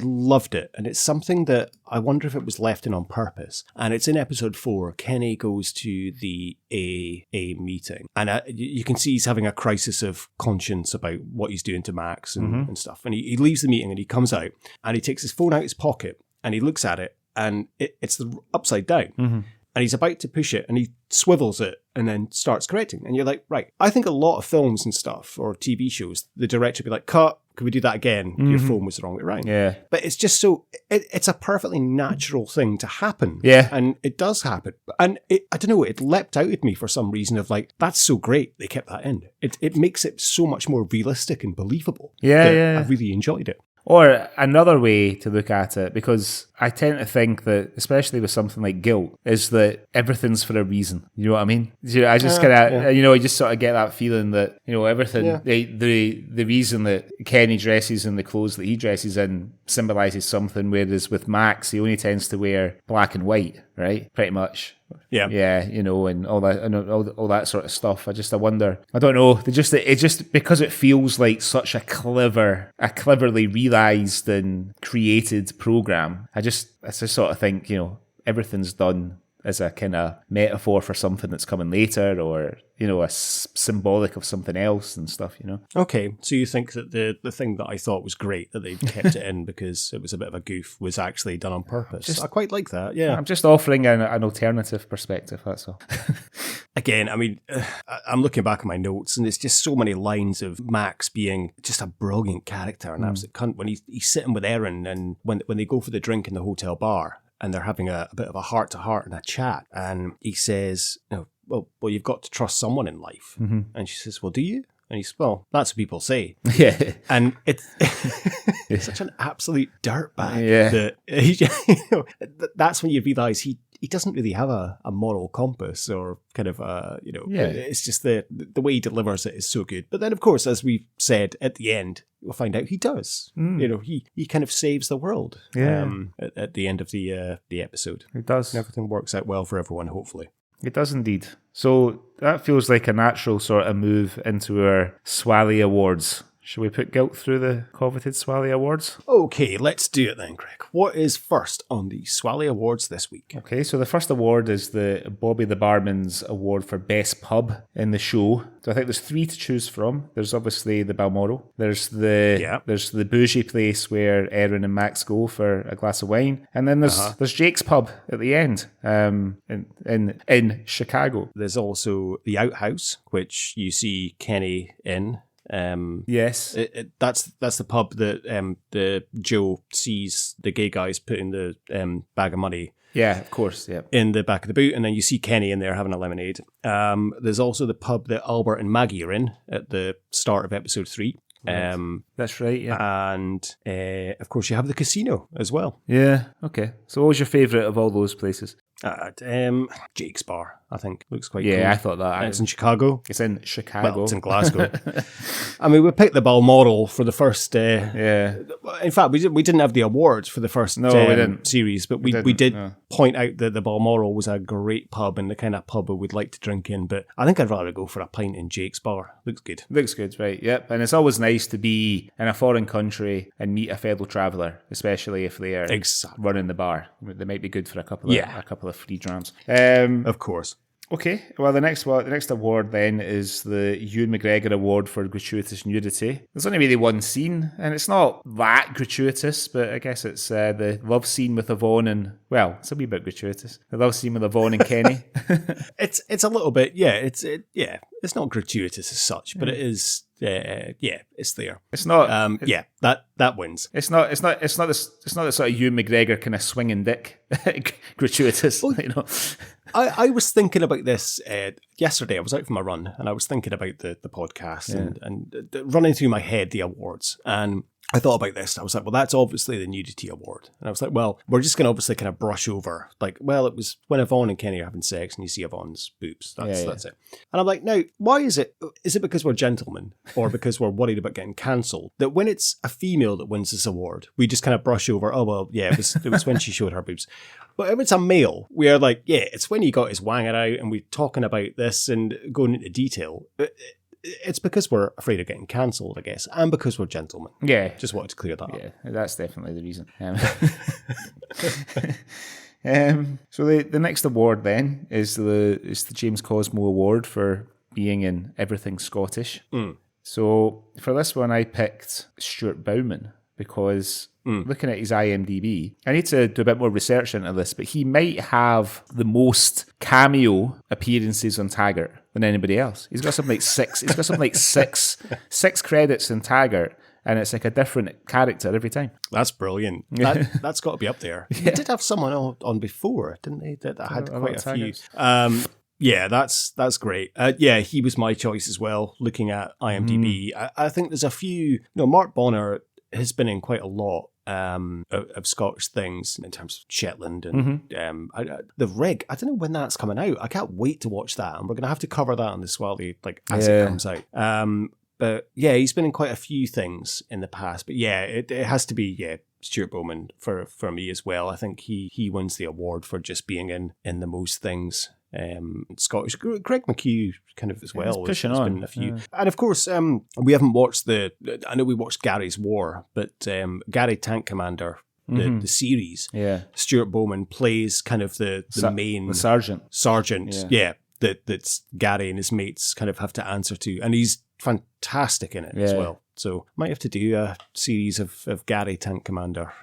loved it, and it's something that I wonder if it was left in on purpose. And it's in episode 4. Kenny goes to the AA meeting, and you can see he's having a crisis of conscience about what he's doing to Max and stuff. And he leaves the meeting and he comes out and he takes his phone out of his pocket and he looks at it, and it's the upside down. And he's about to push it and he swivels it and then starts correcting. And you're like, right. I think a lot of films and stuff or TV shows, the director would be like, cut, could we do that again? Your phone was the wrong way around. Yeah. But it's just so, it's a perfectly natural thing to happen. Yeah. And it does happen. And I don't know, it leapt out at me for some reason of like, that's so great they kept that in. It makes it so much more realistic and believable. Yeah. I really enjoyed it. Or another way to look at it, because I tend to think that, especially with something like guilt, is that everything's for a reason. You know what I mean? I just I just sort of get that feeling that, everything, the reason that Kenny dresses in the clothes that he dresses in symbolises something, whereas with Max, he only tends to wear black and white, right? Pretty much. Yeah, and all that, and all that sort of stuff. I wonder. I don't know. It just because it feels like such a cleverly realized and created program. I just sort of think, everything's done as a kind of metaphor for something that's coming later, or a symbolic of something else and stuff. Okay, so you think that the thing that I thought was great that they kept it in because it was a bit of a goof was actually done on purpose. I quite like that. Yeah, I'm just offering an alternative perspective. That's all. Again, I mean, I'm looking back at my notes, and there's just so many lines of Max being just a brilliant character, an absolute cunt when he's sitting with Erin, and when they go for the drink in the hotel bar. And they're having a bit of a heart-to-heart and a chat. And he says, well, you've got to trust someone in life. And she says, well, do you? And he says, well, that's what people say. Yeah. And it's such an absolute dirtbag. Yeah. That that's when you realise he doesn't really have a moral compass or kind of it's just the way he delivers it is so good. But then, of course, as we said at the end, we'll find out he does. He kind of saves the world at the end of the episode. It does. And everything works out well for everyone, hopefully. It does indeed. So that feels like a natural sort of move into our Swally Awards. Shall we put guilt through the coveted Swally Awards? Okay, let's do it then, Greg. What is first on the Swally Awards this week? Okay, so the first award is the Bobby the Barman's Award for Best Pub in the show. So I think there's 3 to choose from. There's obviously the Balmoral. There's the bougie place where Erin and Max go for a glass of wine. And then there's Jake's Pub at the end in Chicago. There's also the Outhouse, which you see Kenny in. Yes, that's the pub that the Joe sees the gay guys putting the bag of money. Yeah, of course. Yeah, in the back of the boot, and then you see Kenny in there having a lemonade. There's also the pub that Albert and Maggie are in at the start of episode 3. That's right. Yeah, and of course you have the casino as well. Yeah. Okay. So, what was your favourite of all those places? Jake's Bar, I think. Looks quite Yeah, cool. I thought that. It's in Chicago. It's in Chicago. Well, it's in Glasgow. I mean, we picked the Balmoral for the first... yeah. In fact, we didn't have the awards for the first No, we didn't. series, but we did point out that the Balmoral was a great pub and the kind of pub I would like to drink in, but I think I'd rather go for a pint in Jake's Bar. Looks good. Looks good, right? Yep. And it's always nice to be in a foreign country and meet a fellow traveller, especially if they are running the bar. They might be good for a couple of free drams. Of course. Okay, well, the next award then is the Ewan McGregor Award for gratuitous nudity. There's only really one scene, and it's not that gratuitous, but I guess it's the love scene with Yvonne and, well, it's a wee bit gratuitous. The love scene with Yvonne and Kenny. It's a little bit, it's not gratuitous as such, but it is. It's there. It's not. That wins. It's not the sort of Ewan McGregor kind of swinging dick gratuitous. You know. I was thinking about this yesterday. I was out for my run, and I was thinking about the podcast and running through my head the awards, and I thought about this. I was like, well, that's obviously the nudity award. And I was like, well, we're just going to obviously kind of brush over. Like, well, it was when Yvonne and Kenny are having sex and you see Yvonne's boobs. That's it. And I'm like, now, why is it? Is it because we're gentlemen or because we're worried about getting cancelled that when it's a female that wins this award, we just kind of brush over, oh, well, yeah, it was when she showed her boobs. But if it's a male, we are like, yeah, it's when he got his wanger out and we're talking about this and going into detail. It's because we're afraid of getting cancelled, I guess, and because we're gentlemen. Yeah. Just wanted to clear that up. Yeah, that's definitely the reason. So the next award then is the James Cosmo Award for being in everything Scottish. So for this one, I picked Stuart Bowman because looking at his IMDb, I need to do a bit more research into this, but he might have the most cameo appearances on Taggart than anybody else. He's got something like six. He's got something like six credits in Taggart, and it's like a different character every time. That's brilliant. That's got to be up there. He did have someone on before, didn't he? That had quite a few. Yeah, that's great. He was my choice as well. Looking at IMDb, I think there's a few. Mark Bonnar has been in quite a lot of Scottish things in terms of Shetland and the Rig. I don't know when that's coming out. I can't wait to watch that, and we're going to have to cover that on the Swally as it comes out. But yeah, he's been in quite a few things in the past. But yeah, it has to be Stuart Bowman for me as well. I think he wins the award for just being in the most things. Scottish. Greg McHugh kind of as well. He's pushing on. Been a few. And of course, we haven't watched I know we watched Gary's War, but Gary Tank Commander, the series, Stuart Bowman plays kind of the main... The sergeant. That's Gary and his mates kind of have to answer to. And he's fantastic in it as well. So might have to do a series of Gary Tank Commander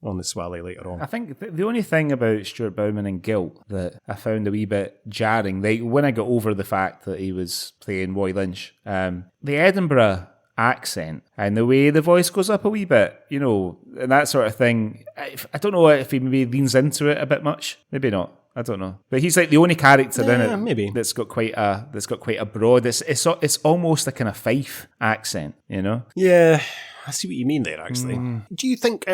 on the Swally later on. I think the only thing about Stuart Bowman and Guilt that I found a wee bit jarring, when I got over the fact that he was playing Roy Lynch, the Edinburgh accent and the way the voice goes up a wee bit, and that sort of thing. I don't know if he maybe leans into it a bit much. Maybe not. I don't know, but he's like the only character in it maybe that's got quite a broad. It's almost a kind of Fife accent, Yeah, I see what you mean there. Actually, do you think?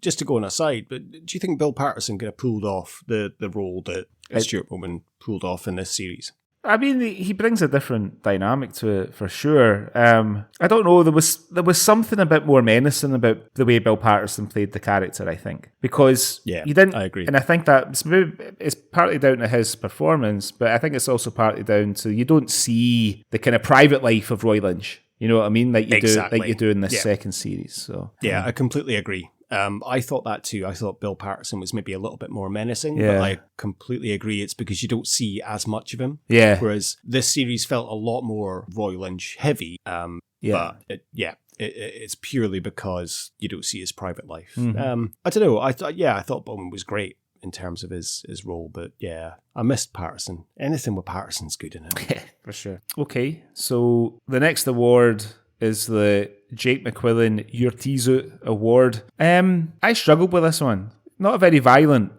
Just to go on a side, but do you think Bill Patterson could have pulled off the role that Stuart Bowman pulled off in this series? I mean, he brings a different dynamic to it for sure. I don't know. There was something a bit more menacing about the way Bill Patterson played the character. I think because you didn't. I agree, and I think that it's partly down to his performance, but I think it's also partly down to you don't see the kind of private life of Roy Lynch. You know what I mean? Like you do in this second series. So I completely agree. I thought that too. I thought Bill Patterson was maybe a little bit more menacing, but I completely agree. It's because you don't see as much of him. Yeah. Whereas this series felt a lot more Roy Lynch heavy. But it's purely because you don't see his private life. I don't know. I thought Bowman was great in terms of his role, but I missed Patterson. Anything with Patterson's good in it. Yeah, for sure. Okay, so the next award is the Jake McQuillan Urtizu Award. I struggled with this one. Not a very violent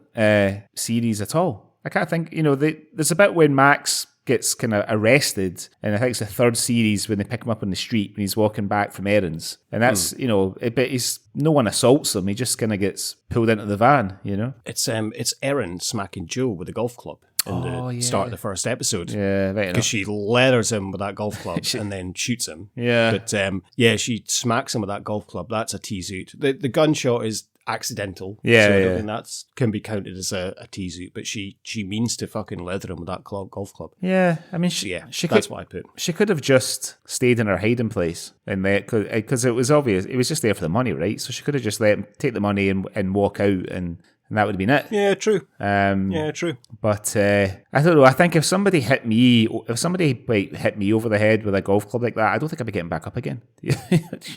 series at all. I can't think, there's a bit when Max gets kind of arrested, and I think it's the third series when they pick him up on the street when he's walking back from errands, and that's but no one assaults him. He just kind of gets pulled into the van. It's Erin smacking Joe with a golf club in the start of the first episode. Yeah, right. Because she leathers him with that golf club and then shoots him. Yeah, but she smacks him with that golf club. That's a teazoot. The gunshot is accidental. Yeah, so I don't think that can be counted as a teazoot, but she means to fucking leather him with that golf club. Yeah, I mean, that's what I put. She could have just stayed in her hiding place and because it was obvious it was just there for the money, right? So she could have just let him take the money and walk out, and that would have been it. Yeah, true. True. But I don't know. I think if somebody hit me over the head with a golf club like that, I don't think I'd be getting back up again.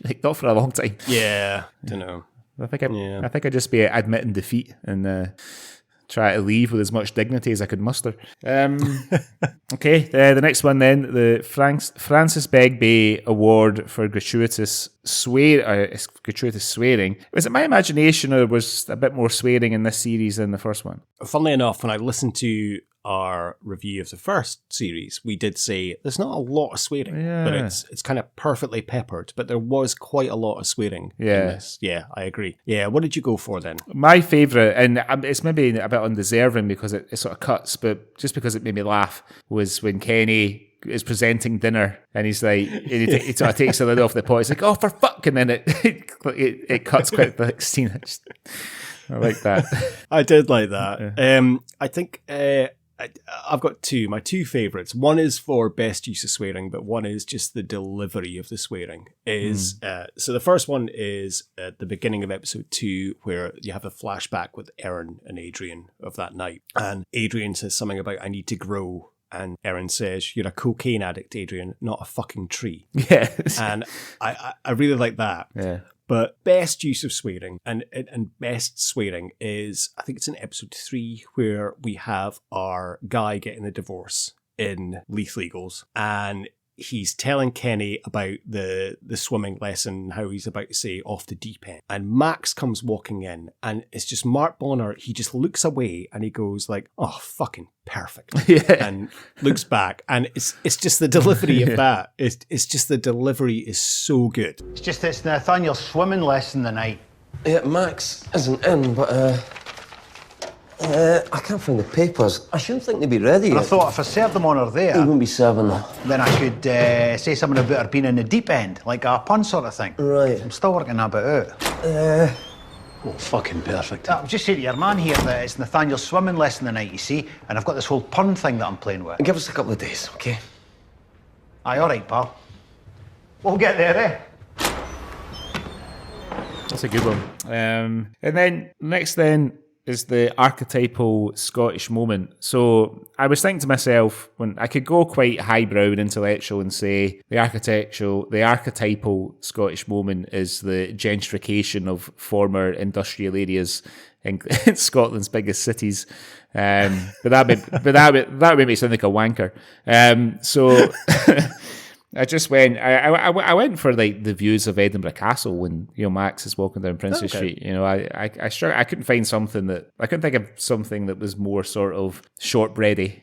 Like, not for a long time. Yeah, don't know. I think I'd just be admitting defeat and try to leave with as much dignity as I could muster. Okay, the next one then, the Francis Begbie Award for gratuitous swearing. Was it my imagination, or was a bit more swearing in this series than the first one? Funnily enough, when I listened to our review of the first series, we did say there's not a lot of swearing, but it's kind of perfectly peppered, but there was quite a lot of swearing in this. Yeah, I agree. Yeah, what did you go for then? My favourite, and it's maybe a bit undeserving because it sort of cuts, but just because it made me laugh, was when Kenny is presenting dinner and he's like, he sort of takes the lid off the pot. He's like, "Oh, for fuck!" And then it cuts quite the next scene. I like that. I did like that. Yeah. I think I've got my two favourites. One is for best use of swearing, but one is just the delivery of the swearing. So the first one is at the beginning of episode 2, where you have a flashback with Erin and Adrian of that night. And Adrian says something about, "I need to grow." And Erin says, "You're a cocaine addict, Adrian, not a fucking tree." Yeah. And I really like that. Yeah. But best use of swearing and best swearing is, I think it's in episode 3, where we have our guy getting a divorce in Leith Legals, and he's telling Kenny about the swimming lesson, how he's about to say off the deep end. And Max comes walking in, and it's just Mark Bonnar. He just looks away and he goes like, "Oh, fucking perfect." Yeah. And looks back, and it's just the delivery of that. It's just the delivery is so good. It's just it's Nathaniel's swimming lesson tonight. Yeah, Max isn't in, but I can't find the papers. I shouldn't think they'd be ready yet. I thought if I served them on her there, He won't be serving them. then I could say something about her being in the deep end, like a pun sort of thing. Right. I'm still working that bit out. Oh, fucking perfect. I'll just say to your man here that it's Nathaniel's swimming lesson tonight, you see, and I've got this whole pun thing that I'm playing with. Give us a couple of days, okay? Aye, all right, pal. We'll get there, eh? That's a good one. And then next then is the archetypal Scottish moment. So I was thinking to myself, when I could go quite highbrow and intellectual and say the archetypal Scottish moment is the gentrification of former industrial areas in Scotland's biggest cities. But that made me sound like a wanker. So I just went. I went for like the views of Edinburgh Castle when Max is walking down Princes Street. I couldn't find something that I couldn't think of something that was more sort of shortbready.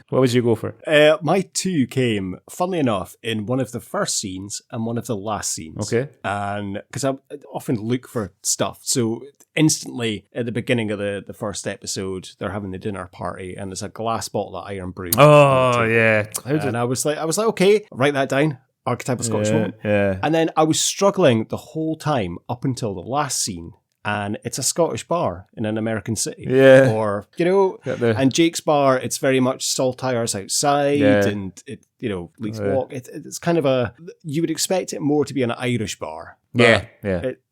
What would you go for? My two came, funnily enough, in one of the first scenes and one of the last scenes. Okay, and because I often look for stuff, so instantly at the beginning of the first episode, they're having the dinner party and there's a glass bottle of Iron Brew. Oh yeah, and I was like, okay. Write that down. Archetypal Scottish moment. Yeah. And then I was struggling the whole time up until the last scene, and it's a Scottish bar in an American city. Yeah. Or, and Jake's bar, it's very much saltires outside, and it, Leith Walk. It's kind of you would expect it more to be an Irish bar. Yeah.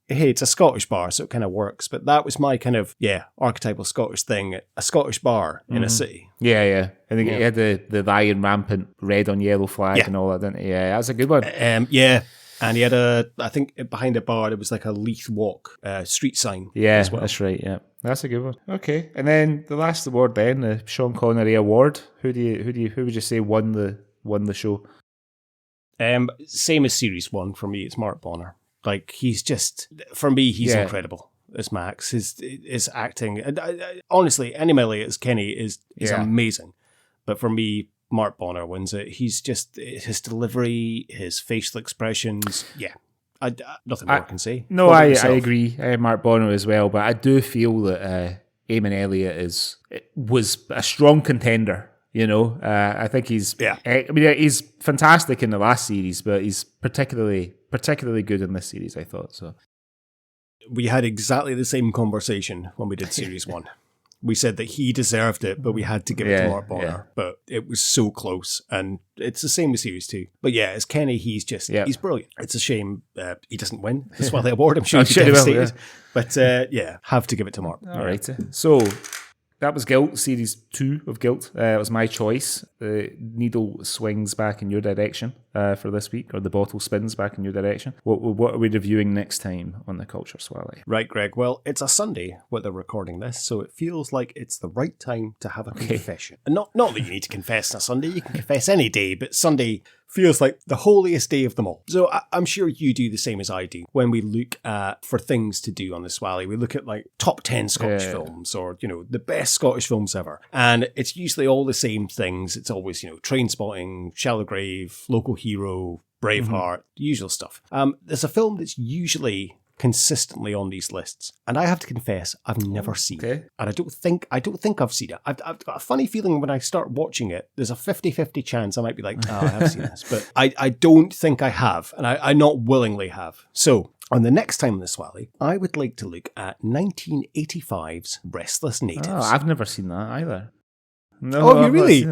It's a Scottish bar, so it kind of works. But that was my kind of, archetypal Scottish thing, a Scottish bar in a city. Yeah. I think he had the lion rampant red on yellow flag and all that, didn't he? Yeah, that's a good one. And he had I think behind the bar, there was like a Leith Walk street sign. Yeah, as well. That's right, yeah. That's a good one. Okay. And then the last award then, the Sean Connery Award. Who would you say won the show? Same as series 1 for me, it's Mark Bonnar. Like, he's just, for me, he's incredible as Max. His acting, and honestly, Enim Elliot as Kenny is amazing. But for me, Mark Bonnar wins it. He's just, his delivery, his facial expressions, nothing more I can say. No, I agree. Mark Bonnar as well, but I do feel that Emun Elliot was a strong contender. You know, I think he's fantastic in the last series, but he's particularly good in this series, I thought. So we had exactly the same conversation when we did series 1. We said that he deserved it, but we had to give it to Mark Bonnar. Yeah. But it was so close, and it's the same with series 2. But yeah, as Kenny, he's brilliant. It's a shame he doesn't win the Swally Award. I'm sure he'd be devastated. But have to give it to Mark. All right. So that was Guilt, series 2 of Guilt. It was my choice. The needle swings back in your direction for this week, or the bottle spins back in your direction. What are we reviewing next time on the Culture Swally? Right, Greg. Well, it's a Sunday when they're recording this, so it feels like it's the right time to have a confession. And not that you need to confess on a Sunday. You can confess any day, but Sunday feels like the holiest day of them all. So I'm sure you do the same as I do. When we look for things to do on the Swally, we look at like top 10 Scottish films, or, you know, the best Scottish films ever. And it's usually all the same things. It's always, you know, Trainspotting, Shallow Grave, Local Hero, Braveheart, the usual stuff. There's a film that's usually consistently on these lists, and I have to confess I've never seen it, and I don't think I've seen it. I've got a funny feeling when I start watching it, there's a 50-50 chance I might be like, oh, I have seen this, but I don't think I have, and I not willingly have. So on the next time on the Swally, I would like to look at 1985's Restless Natives. Oh, I've never seen that either. No, oh, have you really?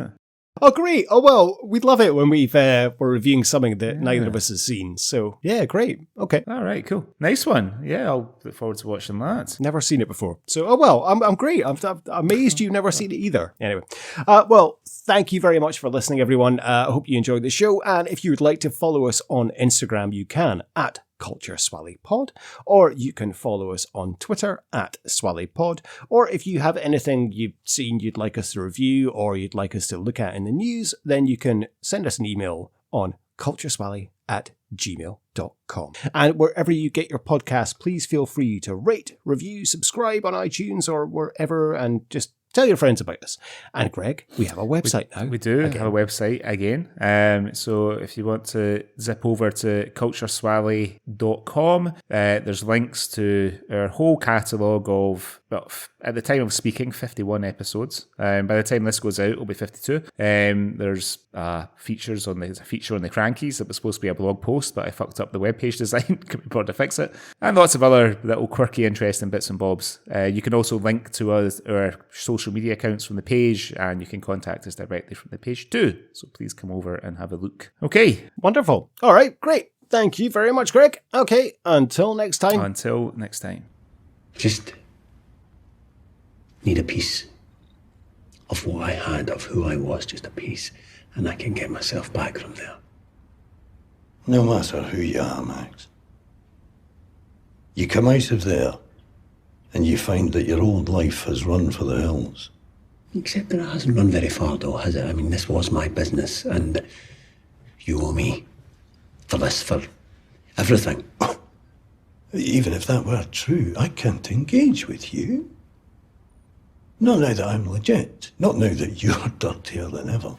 Oh, great. Oh, well, we'd love it when we're reviewing something that neither of us has seen. So, yeah, great. Okay. All right, cool. Nice one. Yeah, I'll look forward to watching that. Never seen it before. So, oh, well, I'm great. I'm amazed you've never seen it either. Anyway, well, thank you very much for listening, everyone. I hope you enjoyed the show. And if you would like to follow us on Instagram, you can at Culture Swally Pod, or you can follow us on Twitter at Swally Pod, or if you have anything you've seen you'd like us to review or you'd like us to look at in the news, then you can send us an email on cultureswally@gmail.com. And wherever you get your podcast, please feel free to rate, review, subscribe on iTunes or wherever, and just tell your friends about us. And Greg, we have a website now. We do have a website again. So if you want to zip over to cultureswally.com, there's links to our whole catalogue of, well, at the time of speaking, 51 episodes. By the time this goes out, it'll be 52. There's features on there's a feature on the Crankies that was supposed to be a blog post, but I fucked up the webpage design. Couldn't be bothered to fix it. And lots of other little quirky, interesting bits and bobs. You can also link to our social media accounts from the page, and you can contact us directly from the page too. So please come over and have a look. Okay. Wonderful. All right, great. Thank you very much, Greg. Okay, until next time. Until next time. Just need a piece of what I had, of who I was, just a piece, and I can get myself back from there. No matter who you are, Max, you come out of there and you find that your old life has run for the hills. Except that it hasn't run very far, though, has it? I mean, this was my business, and you owe me for this, for everything. Oh, even if that were true, I can't engage with you. Not now that I'm legit. Not now that you're dirtier than ever.